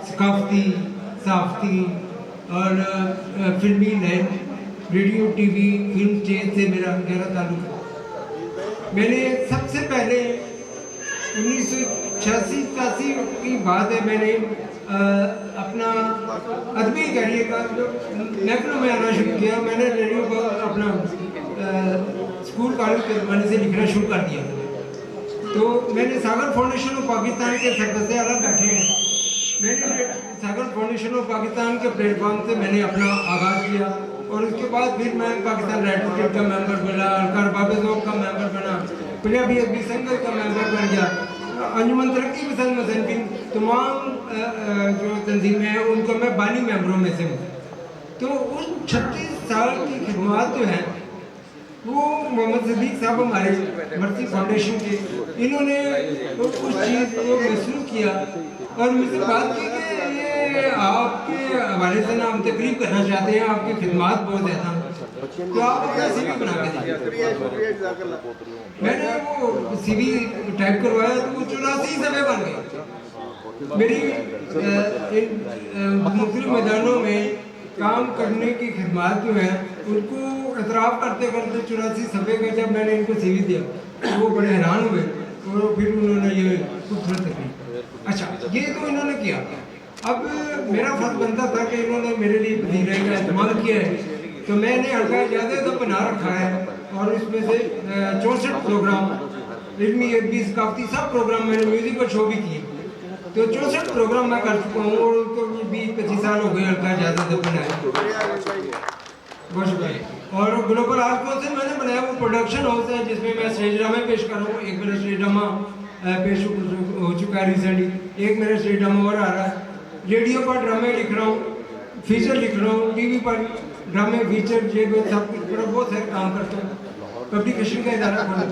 सकाफती, सहाफ़ती और फिल्मी line, radio, TV, film stage से मेरा गहरा ताल्लुक है। मैंने सबसे पहले 1986-87 की बात है, मैंने अपना अदबी कैरियर का जो महफिलों में आना शुरू किया। मैंने रेडियो पर अपना स्कूल कॉलेज के ज़माने से लिखना शुरू कर दिया। तो मैंने सागर फाउंडेशन ऑफ पाकिस्तान के सरबराह से अलग बैठे हैं, मैंने सागर फाउंडेशन ऑफ पाकिस्तान के प्लेटफॉर्म से मैंने अपना आगाज़ किया और उसके बाद फिर मैं पाकिस्तान राइटर्स गिल्ड का मेंबर बना, अलकार बाबे ज़ौक़ का मेंबर बना, पंजाबी अदबी संघ का मेंबर बन गया, अंजुमन तरक्की पसंद मुसन्निफ़ीन तमाम जो तंजीमें हैं उनको मैं बानी मेंबरों में से हूँ। तो उन 36 साल की खिदमत जो है वो मोहम्मद सिद्दीक साहब हमारे मर्सी फाउंडेशन के, इन्होंने उस चीज़ को महसूस किया और मुझसे बात की कि ये आपके हवाले से ना हम तकरीब करना चाहते हैं, आपकी खिदमत बहुत ज़्यादा, तो आप अपना CV बना के दीजिए। मैंने वो CV टाइप करवाया तो वो 84 सफ़े बन गए। मेरी मुख्तलिफ मैदानों में काम करने की खिदमत जो है उनको एतराफ़ करते करते 84 सफ़े का जब मैंने इनको CV दिया तो वो बड़े हैरान हुए और फिर उन्होंने ये खूबसूरत तकरीर। अच्छा, ये तो इन्होंने किया। अब मेरा फर्ज बनता था कि इन्होंने मेरे लिए पजीराई का इस्तेमाल किया है, तो मैंने हल्का ज़्यादा तो बना रखा है और इसमें से 64 प्रोग्राम, इल्मी, अदबी, सकाफती सब प्रोग्राम, मैंने म्यूज़िकल शो भी किए। तो 64 प्रोग्राम मैं कर चुका हूँ और तो 20-25 साल हो गए हल्का ज़्यादा तो बनाए। बहुत शुक्रिया। और ग्लोबल आर्ट काउंसिल मैंने बनाया, वो प्रोडक्शन हाउस है जिसमें मैं स्टेज ड्रामे पेश कर रहा हूँ। एक मेरा स्टेज ड्रामा पेश हो चुका है रिसेंटली, एक मेरा स्टेज ड्रामा और आ रहा है। रेडियो पर ड्रामे लिख रहा हूँ, फीचर लिख रहा हूँ, टीवी पर ड्रामे, फीचर, जेब, सब कुछ पर बहुत सारे काम करता हूँ। पब्लिकेशन का इदारा खोला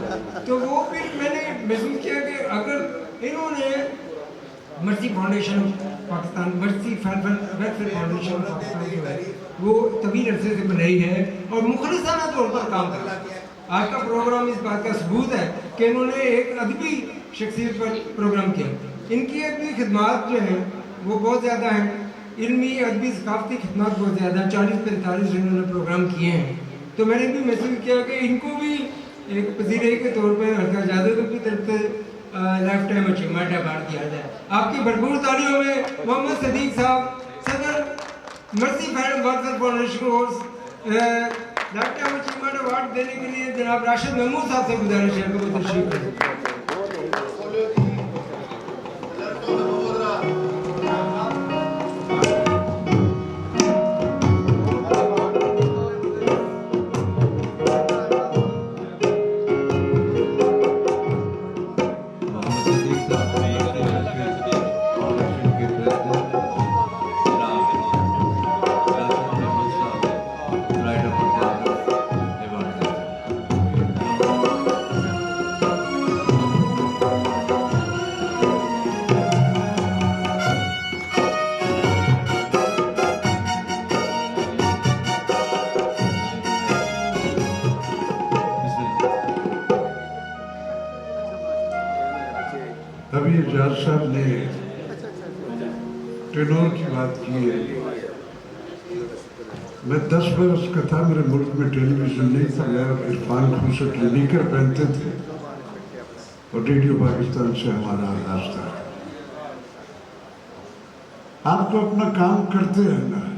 तो वो फिर मैंने महसूस किया कि अगर इन्होंने mercy foundation Pakistan, mercy welfare foundation Pakistan जो है वो तवील अरसे से बनाई है और मुखलिसाना तौर पर काम कर रहा है। आज का प्रोग्राम इस बात का सबूत है कि इन्होंने एक अदबी शख्सियत पर प्रोग्राम किया। इनकी अदबी खिदमत जो है वो बहुत ज़्यादा है, इल्मी, अदबी, सकाफती खिदमत बहुत ज़्यादा, 40-45 इन्होंने प्रोग्राम किए हैं। तो मैंने भी महसूस किया कि इनको भी एक पजीरे के तौर पर हल्का ज़्यादा की तरफ से लाइफ टाइम अचीवमेंट अवार्ड दिया जाए। आपकी भरपूर तालियों में मोहम्मद सिद्दीक साहब, सदर मर्सी वेलफेयर फाउंडेशन को लाइफ टाइम अचीवमेंट अवार्ड देने के लिए जनाब राशिद महमूद साहब से गुजारिश है कि वो तशरीफ रखें। अभी एजाज साहब ने टेनोर की बात की है। मैं 10 बरस का था, मेरे मुल्क में टेलीविज़न नहीं था, मैं इरफान खूसट निकर पहनते थे और रेडियो पाकिस्तान से हमारा आगाज था। आप तो अपना काम करते रहना है।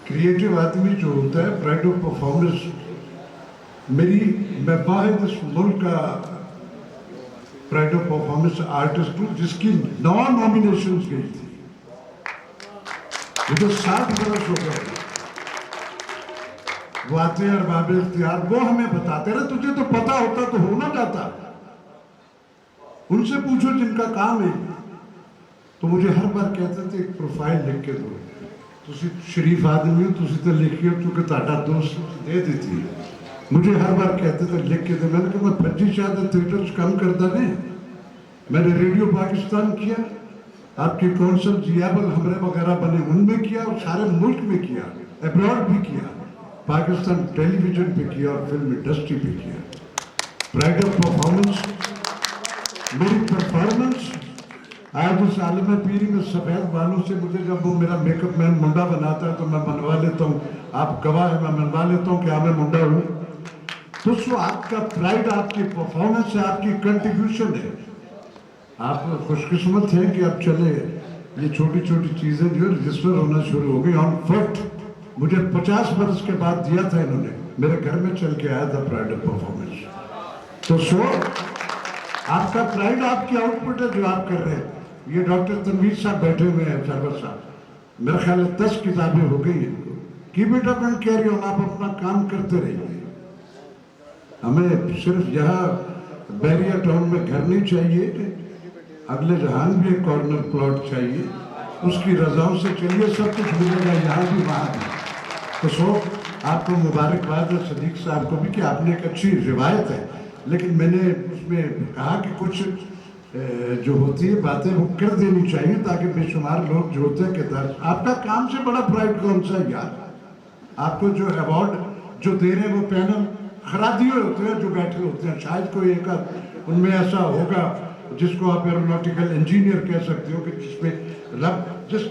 क्रिएटिव आदमी जो होता है, प्राइड ऑफ परफॉर्मेंस, मैं वाहिद इस मुल्क का प्राइड ऑफ परफॉर्मेंस आर्टिस्ट हूँ जिसकी 9 नॉमिनेशंस गई थी। मुझे 60 बरस हो गए वाते और बाबे इख्तियार वो हमें बताते रहे। तुझे तो पता होता तो होना जाता। उनसे पूछो जिनका काम है। तो मुझे हर बार कहते थे एक प्रोफाइल लिख के दो, तुसी शरीफ आदमी हो, तुसी तो लिखियो क्योंकि ताड़ा दोस्त दे देती है। मुझे हर बार कहते थे लिख के दे। मैंने कहा मैं फर्जी शायद थिएटर कम करता नहीं। मैंने रेडियो पाकिस्तान किया, आपकी कौंसल जियाबल हमरे वगैरह बने उनमें किया, और सारे मुल्क में किया, अब्रॉड भी किया, पाकिस्तान टेलीविजन पे किया और फिल्म इंडस्ट्री पे किया। प्राइड ऑफ परफॉर्मेंस, मेरी परफॉर्मेंस आज उस आलम पीरी में सफ़ेद बालों से मुझे जब वो मेरा मेकअप मैन मुंडा बनाता है तो मैं बनवा लेता हूँ। आप गवाह है, मैं बनवा लेता हूँ कि हाँ मैं मुंडा हूँ। तो वो आपका प्राइड, आपकी परफॉर्मेंस है, आपकी कंट्रीब्यूशन है। आप खुशकिस्मत हैं कि अब चले ये छोटी छोटी चीज़ें जो रजिस्टर होना शुरू हो गई। ऑन फर्स्ट मुझे 50 बरस के बाद दिया था इन्होंने, मेरे घर में चल के आया था प्राइड ऑफ परफॉर्मेंस। तो आपका प्राइड आपकी आउटपुट है जो आप कर रहे हैं। ये डॉक्टर तनवीर साहब बैठे हुए हैं, सरवर साहब, मेरा ख्याल है 10 किताबें हो गई हैं। की बेटा मैं कह रही हूँ आप अपना काम करते रहिए। हमें सिर्फ यहाँ बैरिया टाउन में घर नहीं चाहिए, अगले जहान भी एक कॉर्नर प्लॉट चाहिए। उसकी रजाओं से चलिए, सब कुछ मिलेगा यहाँ भी वहाँ भी। तो आपको मुबारकबाद है सदीक साहब को भी कि आपने एक अच्छी रिवायत है, लेकिन मैंने उसमें कहा कि कुछ जो होती है बातें वो कर देनी चाहिए ताकि बेशुमार लोग जो होते हैं कि आपका काम से बड़ा प्राइड कौन सा है यार। आपको जो अवार्ड जो दे रहे हैं वो पैनल खरादिए होते हैं जो बैठे होते हैं। शायद कोई एक उनमें ऐसा होगा जिसको आप एरोनॉटिकल इंजीनियर कह सकते हो कि जिसमें रब, जिस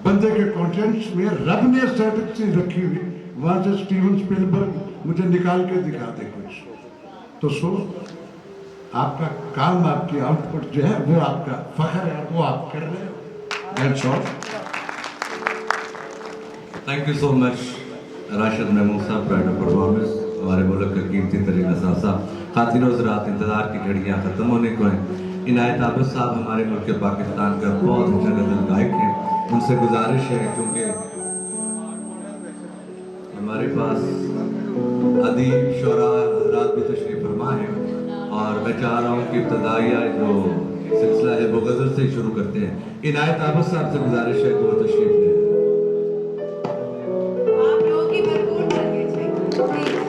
बंदे के कॉन्टेंट्स में रब ने एस्थेटिक्स रखी हुई, वहाँ से स्टीवन स्पिलबर्ग मुझे निकाल के दिखा दे कुछ। तो आपका काम, आपकी आउटपुट जो है वो आपका फख्र है, वो आप कर रहे हो। That's all. Thank you so much Rashid Mahmood sahab, pride of performance, हमारे मुल्क का कीमती तरीन असासा। खातिन हज़रात, इंतज़ार की घड़ियाँ ख़त्म होने को हैं। इनायत आबिद साहब हमारे मुल्क पाकिस्तान का बहुत अच्छा गज़ल गायक हैं। उनसे गुजारिश है, क्योंकि हमारे पास अदीब शोरा हज़रात भी तशरीफ़ फरमा हैं, और मैं चाह रहा हूँ कि इब्तदाइया जो सिलसिला है वो गज़ल से शुरू करते हैं। इनायत आबिद साहब से गुजारिश है कि वो तशरीफ़ लें। आप लोगों की भरपूर तालियां चाहिए।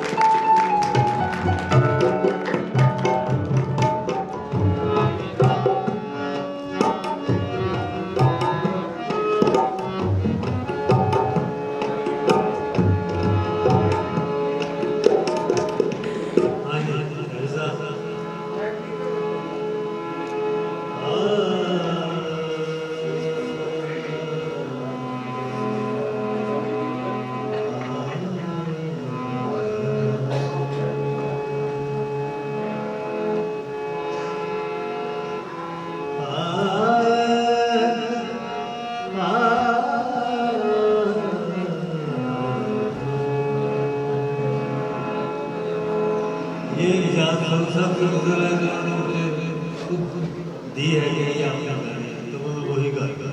ये इजाज़त हम सब दी है, यही आपने तो मैं वही गाएगा।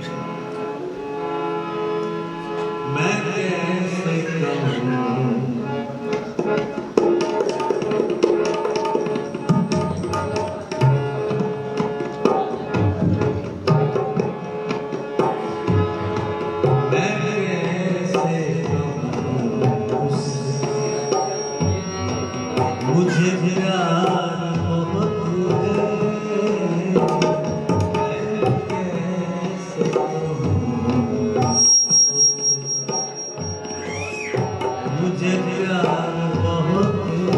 मैं कैसे कहूँ मुझे प्यार बहुत है, मैं कैसे मुझे प्यार बहुत है,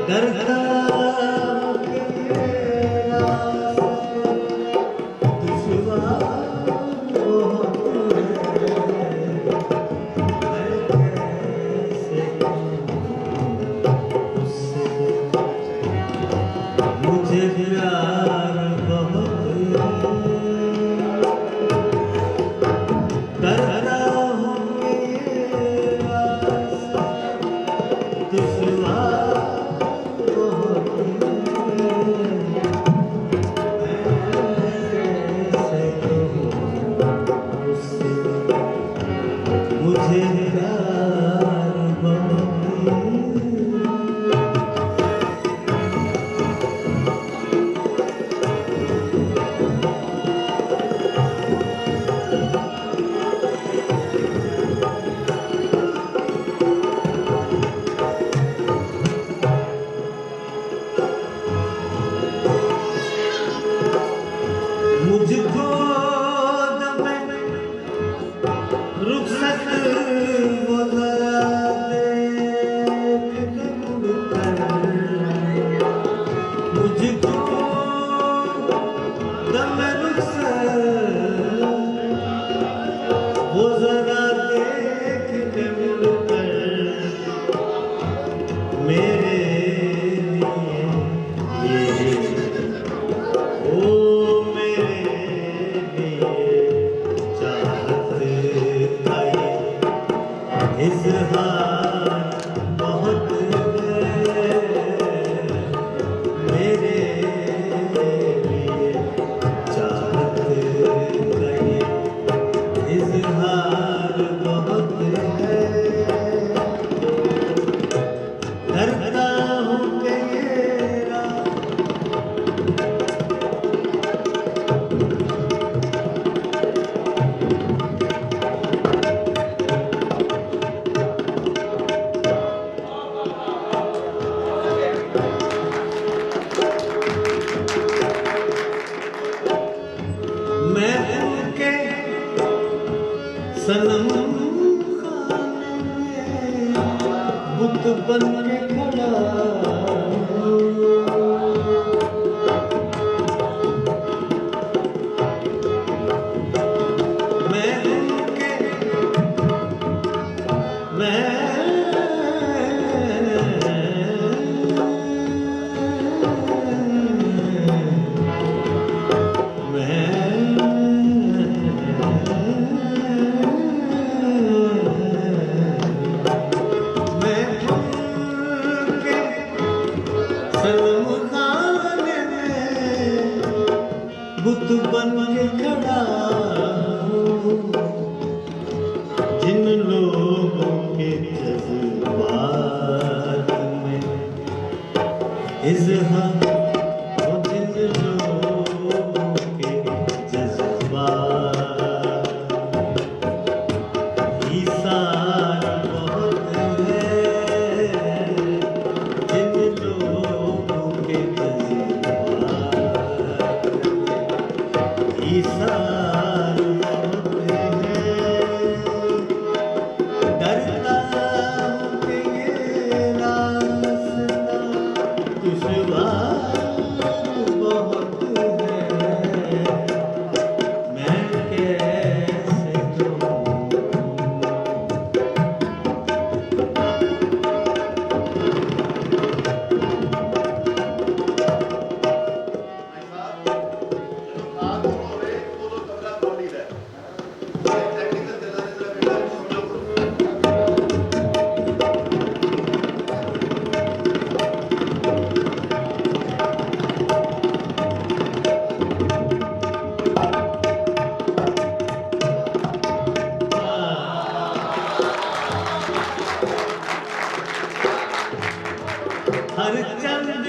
डरता मुझे प्यार बहुत मुझको दमे रुखसत वो जरा देख मुड़कर मुझको दमे रुखसत वो जरा देख मुड़कर मेरे लिए ओ इज़हार बहुत मेरे लिए चाहत गए इज़हार बहुत है डरता हूँ कि ये रात मैं उनके सनम खाने में बुत बन के खड़ा मैं उनके बुत बन के खड़ा हूँ जिन लोगों के जज्बात में इज़हार वो जिन लोगों के जज्बात ईसार बहुत है जिन लोगों के ईसार बहुत है डरता हूँ कि ये रास्ता दुश्वार बहुत है मैं कैसे कहूँ हर चंद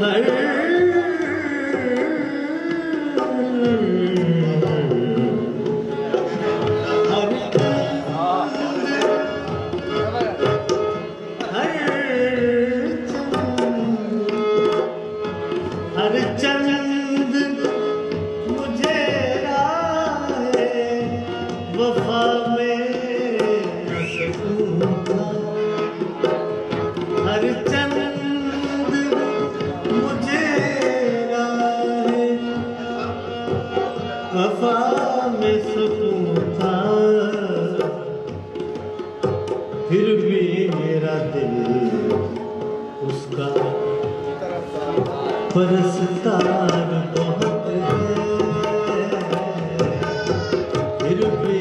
हर हर चंद मुझे राहे वफा में हर चंद मुझे राहे वफा में सुकून था फिर भी मेरा दिल उसका परस्तार बहुत है फिर भी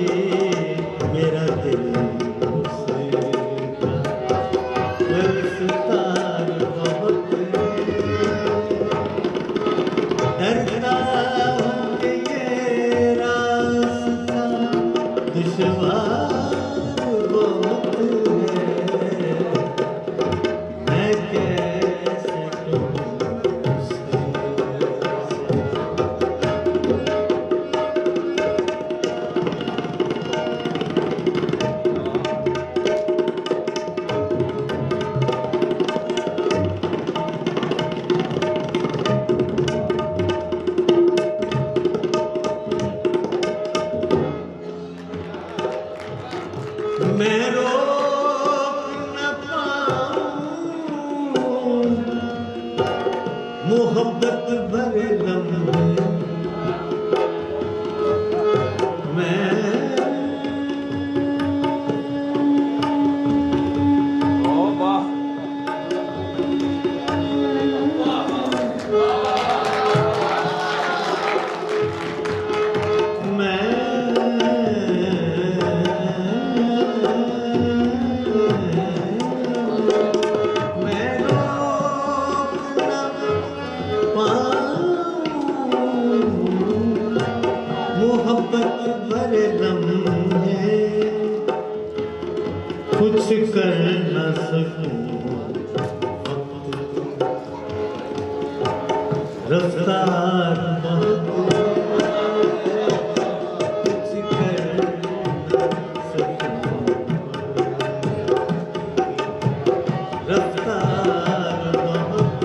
मेरा दिल उसका परस्तार बहुत है डरता हूँ कि ये रास्ता दुश्वार बहुत है, मैं कैसे मैं रोक न पाऊं मोहब्बत भरे लम्हे मोहब्बत भरे लम्हे कुछ कर न सकूं रफ्तार बहुत कुछ कर न सकूं रफ्तार बहुत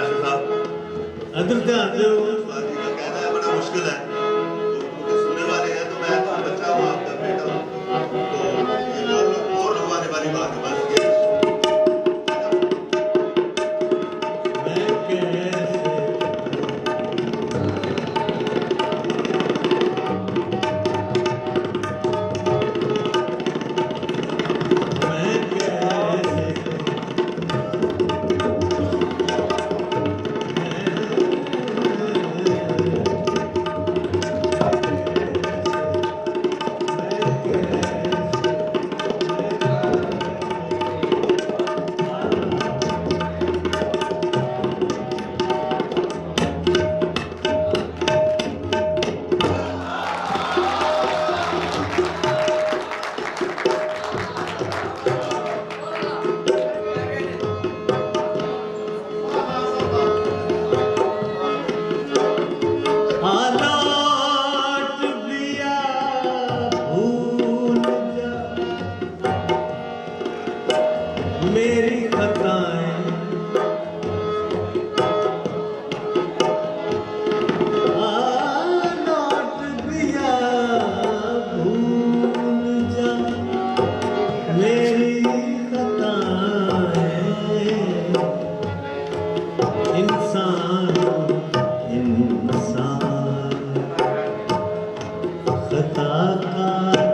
डरता अंदर ध्यान दो कहना है बड़ा मुश्किल है तो सुनने वाले हैं तो मैं तो बच्चा हूँ आपका बेटा हूँ तो ये और लोग आने वाली बात है बस मैं कैसे मेरी खताएं लौट दिया भूल जा मेरी खताएं इंसान इंसान खताकार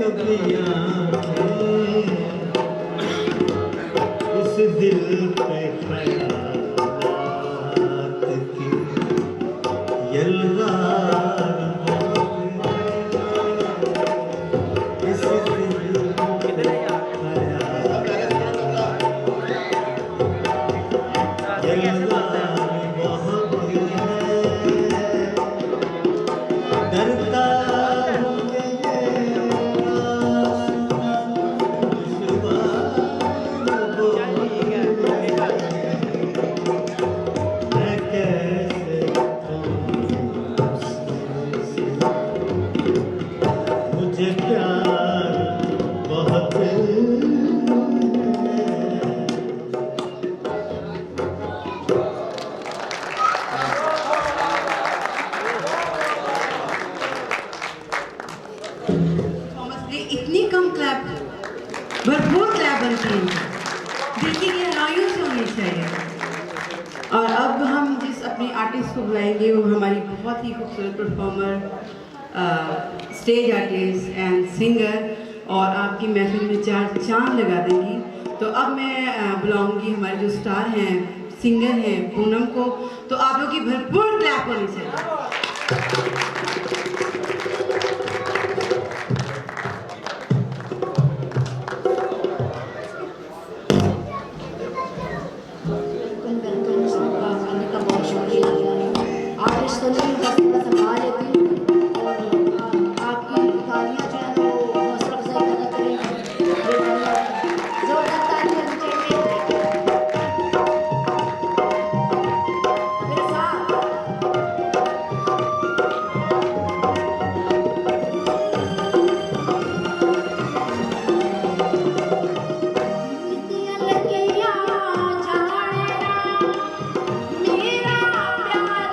इस दिल पे ख्यालात की यलगार इस दिल पे ख्यालात यलगार बहुत है डरता हूँ कि मुझे प्यार बहुत थॉमस ने इतनी कम क्लैप भरपूर क्लैप बनती है देखिए ये रायों से होनी चाहिए। और अब हम जिस अपने आर्टिस्ट को बुलाएंगे वो हमारी बहुत ही खूबसूरत performer stage artist and singer और आपकी महफिल में चार चांद लगा देंगी। तो अब मैं बुलाऊंगी हमारे जो स्टार हैं सिंगर हैं पूनम को। तो आप लोग की भरपूर क्लैप होनी चाहिए। आर्टिस्ट को नहीं बस थोड़ा संभाल लेती हूँ और आपकी तालियां जो है वो हौसला अफजाई करना करेंगी। जोरदार तालियां होनी चाहिए मेरे साथ। मेरा प्यार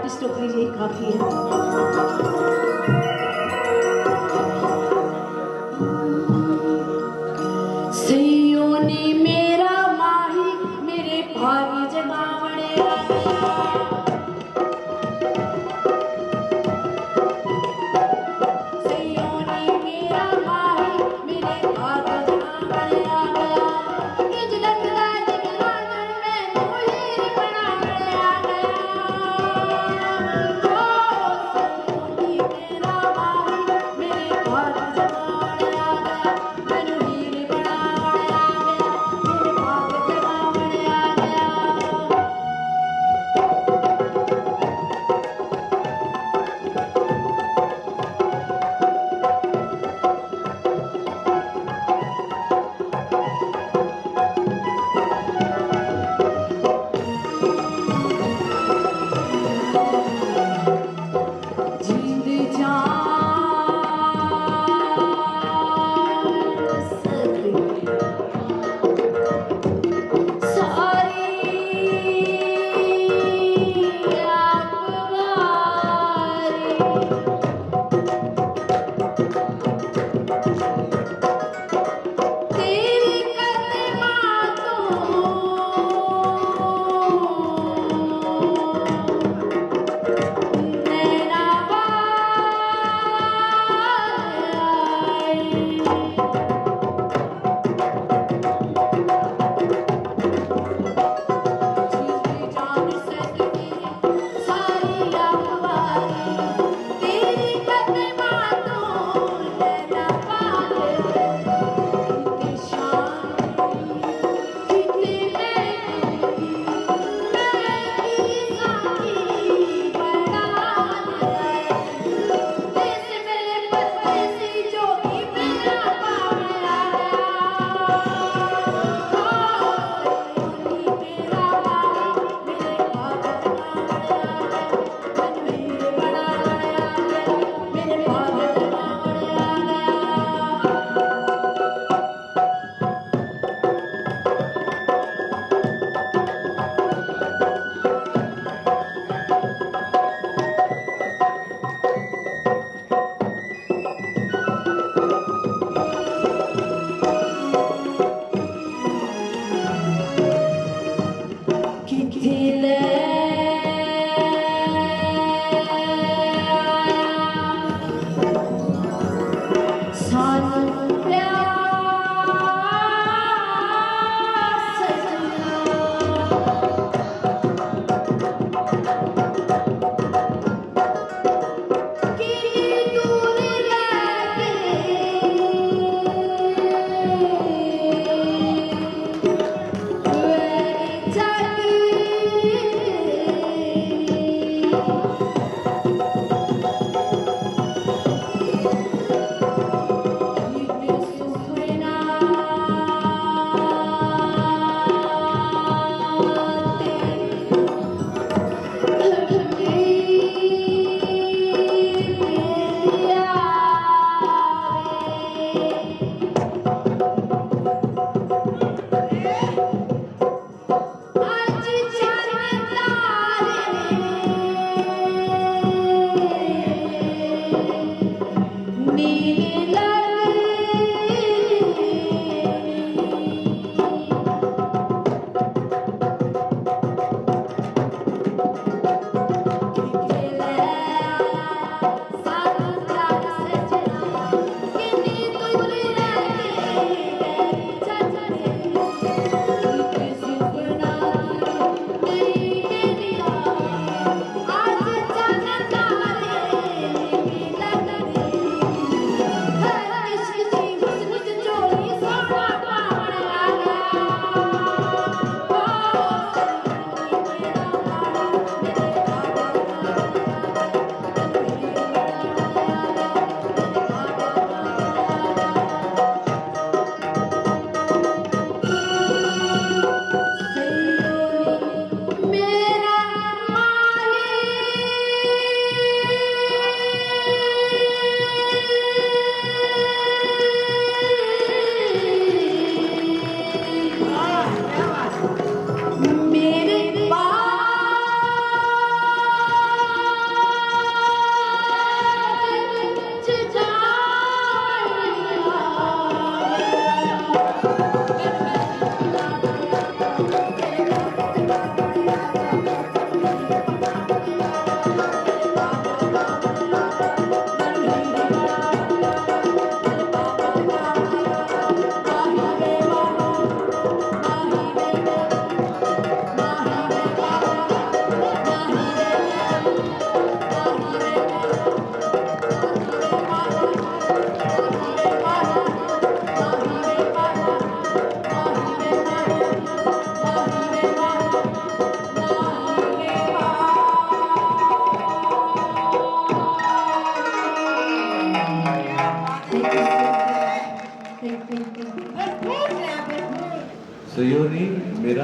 आर्टिस्टों के लिए काफ़ी है। सयोनी मेरा माही मेरे भागी जगावने आ गया। सयोनी मेरा माही मेरे भागी जगावने आ गया। किज लगदा दिखलावन में मुहीर बनावने आ गया। ओ सयोनी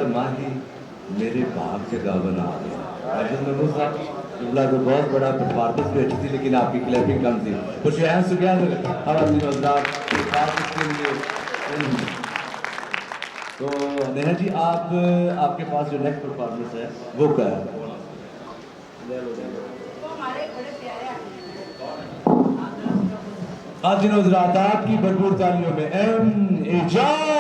माही मेरे भाग जगह बना गया। अर्जुन महमूद साहब जुमला तो बहुत बड़ा, परफॉर्मेंस भी अच्छी थी, लेकिन आपकी क्लैपिंग कम थी। कुछ यहाँ से क्या तो नेहा जी, आपके पास जो नेक्स्ट परफॉर्मेंस है वो क्या है? आज दिन हज़रात आपकी भरपूर तालियों में एजाज।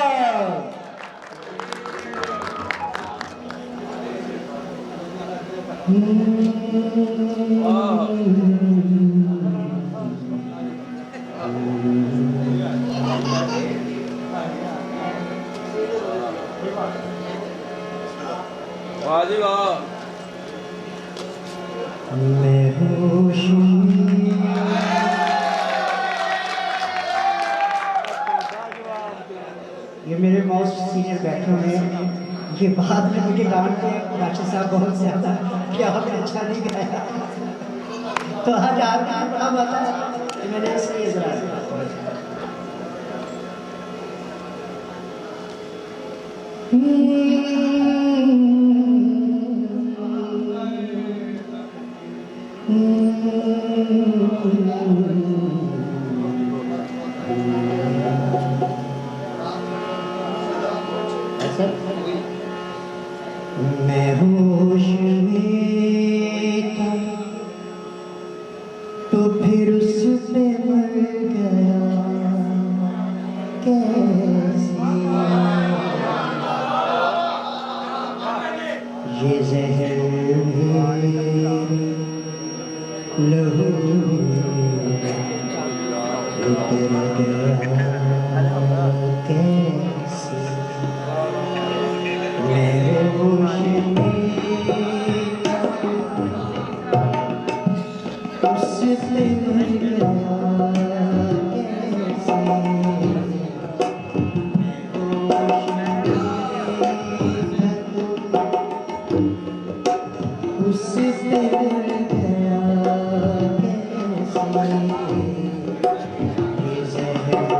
वाह जी वाह। ये मेरे मोस्ट सीनियर बैठे हुए हैं, ये बात में मुझे डांटते हैं राशि साहब बहुत ज़्यादा कि आपने अच्छा नहीं गाया, तो आज आपने बड़ा बता कि मैंने इसलिए ज़रा मैं होश में था तो फिर उस पे मर गया कैसे, ये जहर लहू उतर गया कैसे, मैं होश में उससे मर गया कैसे, उससे मर गया कैसे, ये जहर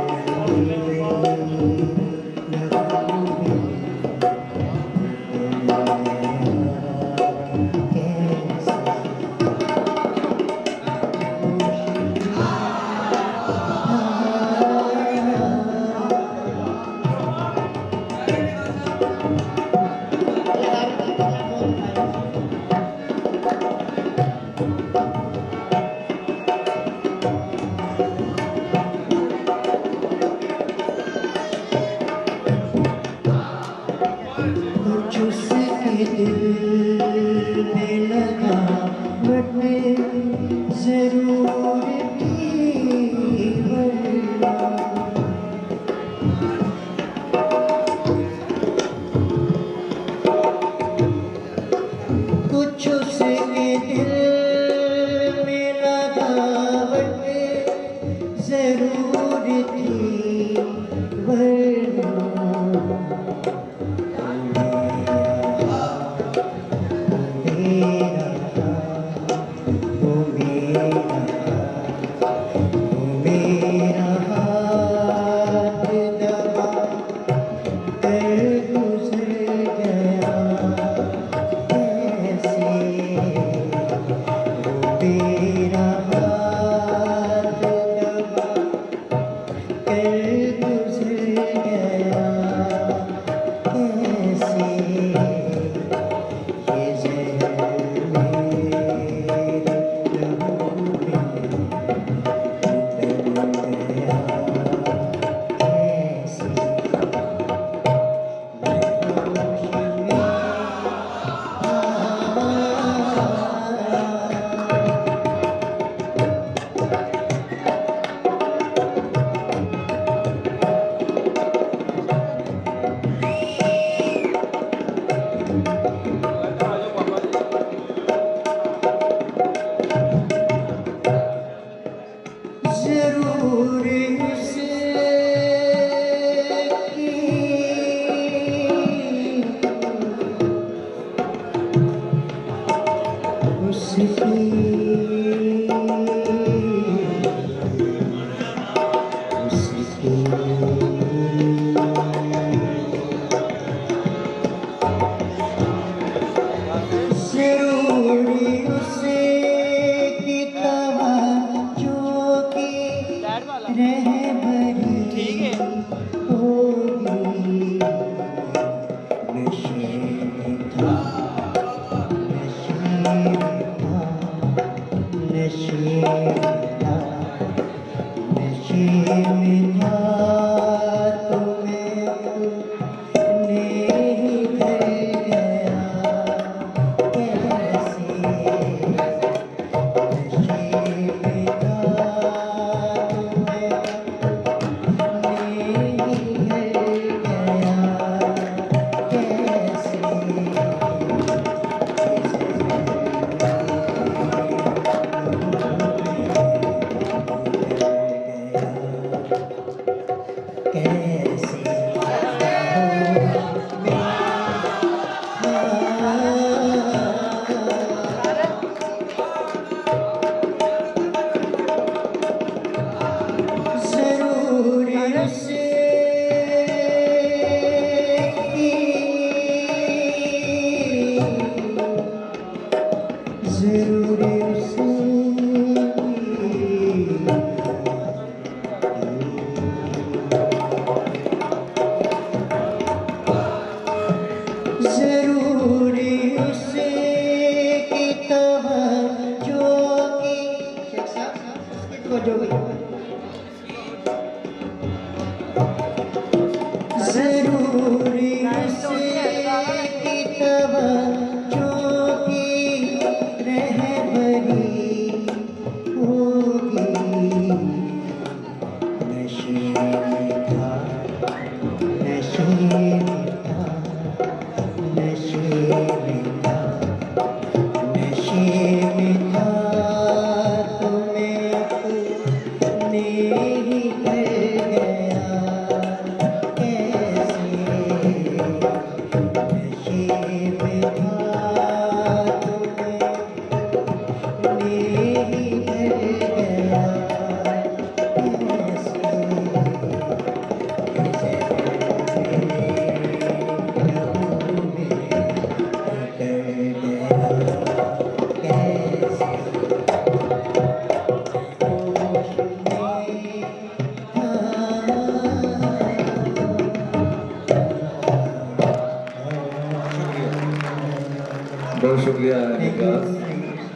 बहुत शुक्रिया एजाज,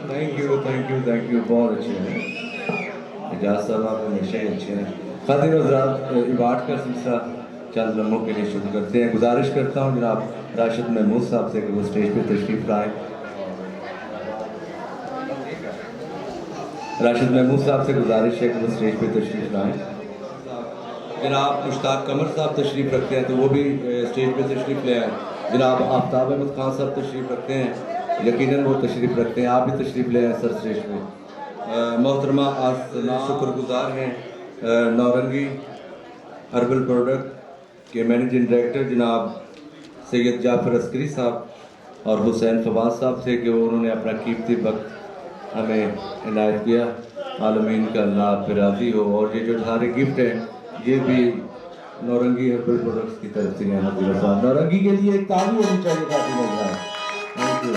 थैंक यू, बहुत अच्छे हैं एजाज साहब, आप हमेशा ही अच्छे हैं। खातिन हज़रात, इबादत का सिलसिला चंद लम्हों के लिए शुरू करते हैं। गुजारिश करता हूँ जनाब राशिद महमूद साहब से कि वो स्टेज पे तशरीफ़ लाएँ। राशिद महमूद साहब से गुजारिश है कि वो स्टेज पे तशरीफ़ लाएँ। जनाब मुश्ताक कमर साहब तशरीफ़ रखते हैं तो वो भी स्टेज पे तशरीफ़ ले आए। जनाब आफ्ताब अहमद खान साहब तशरीफ़ रखते हैं, यकीनन वो तशरीफ़ रखते हैं, आप भी तशरीफ़ ले आए सर स्टेज पे। मोहतरमा आसना शुक्रगुजार हैं नौरंगी हर्बल प्रोडक्ट के मैनेजिंग डायरेक्टर जनाब सैयद जाफ़र अस्करी साहब और हुसैन फवाद साहब से कि उन्होंने अपना कीमती वक्त हमें इनायत किया। आलमीन का अल्लाह पे राज़ी हो। और ये जो सारे गिफ्ट हैं ये भी नौरंगी हर्बल प्रोडक्ट्स की तरफ से हैं। नौरंगी के लिए एक ताली होनी चाहिए काफ़ी मज़ा। Thank you.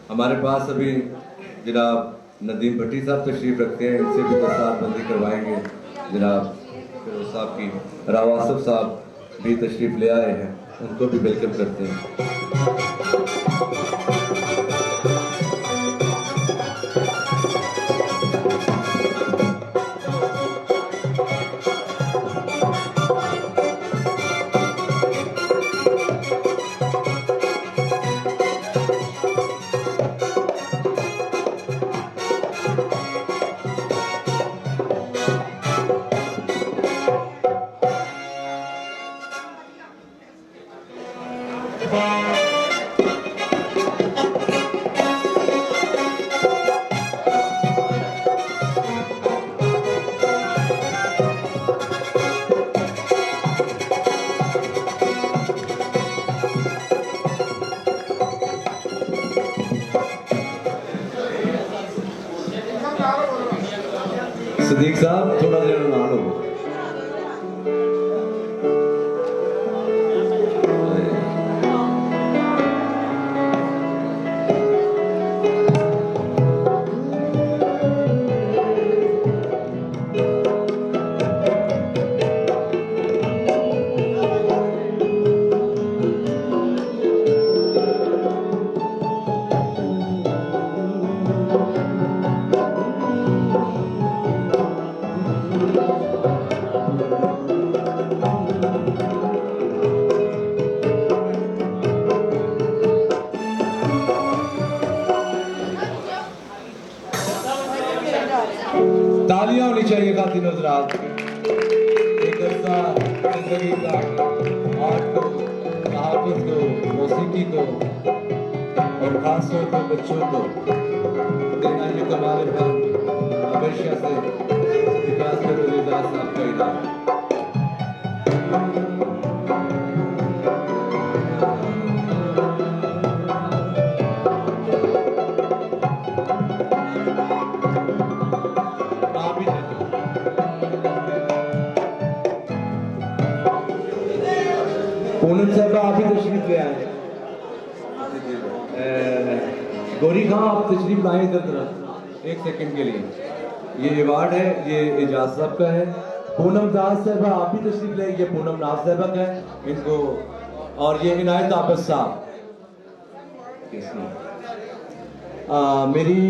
हमारे पास अभी जनाब नदीम भट्टी साहब तशरीफ़ रखते हैं, इनसे भी दस्तारबंदी करवाएंगे। जनाब फिरोज साहब की रावासफ साहब भी तशरीफ़ ले आए हैं, उनको भी वेलकम करते हैं। सदीक साहब थोड़ा देर ना लो। तालियां होनी चाहिए खातिन हज़रात। एक अरसा जिंदगी का आर्ट को, सहाफत को, मौसीकी को और खास तौर पर बच्चों को देना ये कमाल फन हमेशा से विकास फरोज़ साहब का इनाम है। पूनम साहब आप ही तशरीफ ले आए। गौरी खां आप तशरीफ लाए इधर तरफ एक सेकंड के लिए। ये अवार्ड है, ये एजाज साहब का है। पूनम दास साहब आप ही तशरीफ ले, ये पूनम नाज साहब का है इनको, और ये इनायत आबद साहब। मेरी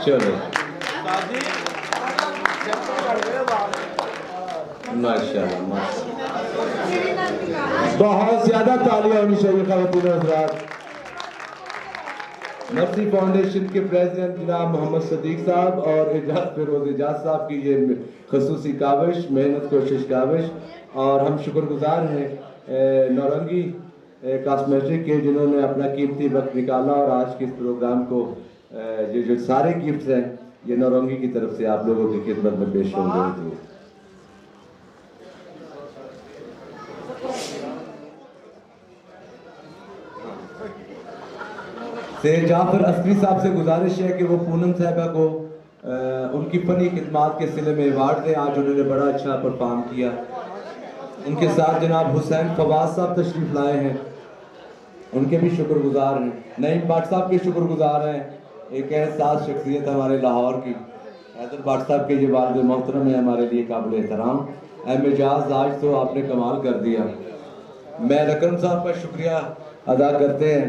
चलो माशाल्लाह बहुत ज्यादा तालियां होनी चाहिए ख़वातीन और हज़रात। मर्सी फाउंडेशन के प्रेसिडेंट जनाब मोहम्मद सदीक साहब और एजाज फिरोज एजाज साहब की ये खसूसी काविश, मेहनत कोशिश काविश, और हम शुक्रगुजार हैं नौरंगी कॉस्मेटिक के जिन्होंने अपना कीमती वक्त निकाला और आज के इस प्रोग्राम को ये जो सारे गिफ्ट्स हैं ये नौरंगी की तरफ से आप लोगों की खिदमत में पेश होंगे। से जाफर अस्करी साहब से गुजारिश है कि वो पूनम साहिबा को उनकी फनी खिदमात के सिले में अवार्ड दें। आज उन्होंने बड़ा अच्छा परफॉर्म किया। उनके साथ जनाब हुसैन फवाद साहब तशरीफ लाए हैं, उनके भी शुक्रगुजार हैं। नईम भट्ट साहब के शुक्रगुजार हैं, एक एहसास शख्सियत हमारे लाहौर की। हैदर भट्ट साहब के ये वालिद मोहतरम है, हमारे लिए काबिल एहतराम। एजाज आज तो आपने कमाल कर दिया। मैं रकम साहब का शुक्रिया अदा करते हैं।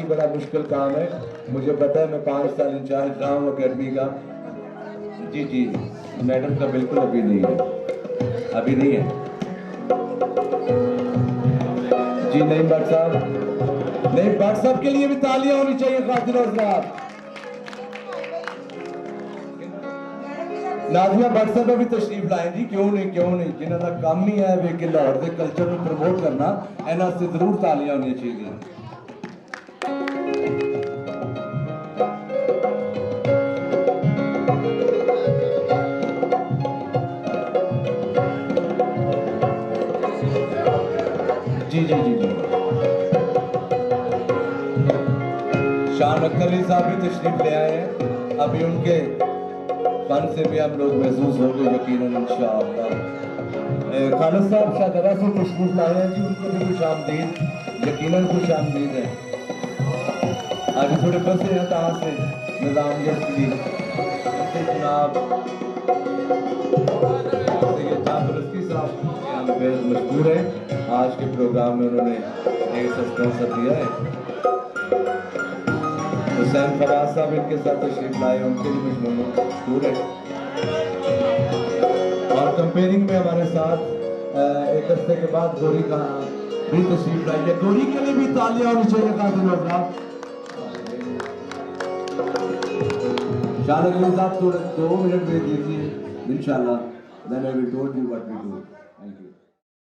बड़ा मुश्किल काम है, मुझे पता है। मैं 5 साल इंचार्ज रहा हूँ अकेडमी का। जी जी मैडम का बिल्कुल अभी नहीं है, अभी नहीं है जी। नहीं भट्ट साहब, नहीं भट्ट साहब के लिए भी तालियां होनी चाहिए खातिन हज़रात। नाजिया भट्ट साहब भी तशरीफ लाए जी, क्यों नहीं क्यों नहीं। जिन्हों का काम ही है वे कि लाहौर के कल्चर को प्रमोट करना, इन्हों से जरूर तालियां होनी चाहिए। जी जी जी जी शान अख्तर अली साहब भी तशरीफ ले आए हैं। अभी उनके फन से भी हम लोग महसूस होंगे यकीनन इंशाअल्लाह। खालिद साहब शाहदरा से तशरीफ लाए हैं जी, उनको भी खुश आमदीद, यकीनन खुश आमदीद है। अभी थोड़े बसे हैं कहाँ से निज़ाम जैसी जनाब साहब बेहद मशहूर है। आज के प्रोग्राम में उन्होंने एक स्पॉन्सर दिया है। हुसैन फवाद साहब इनके साथ तशरीफ लाए, उनके भी मशहूर है। और कंपेयरिंग में हमारे साथ एक हफ्ते के बाद गौरी खां भी तशरीफ लाइए। गौरी के लिए भी तालियां होनी चाहिए काफी लोग। शाहरुख साहब थोड़े 2 मिनट दे दीजिए इंशाल्लाह, then I will told you what we do।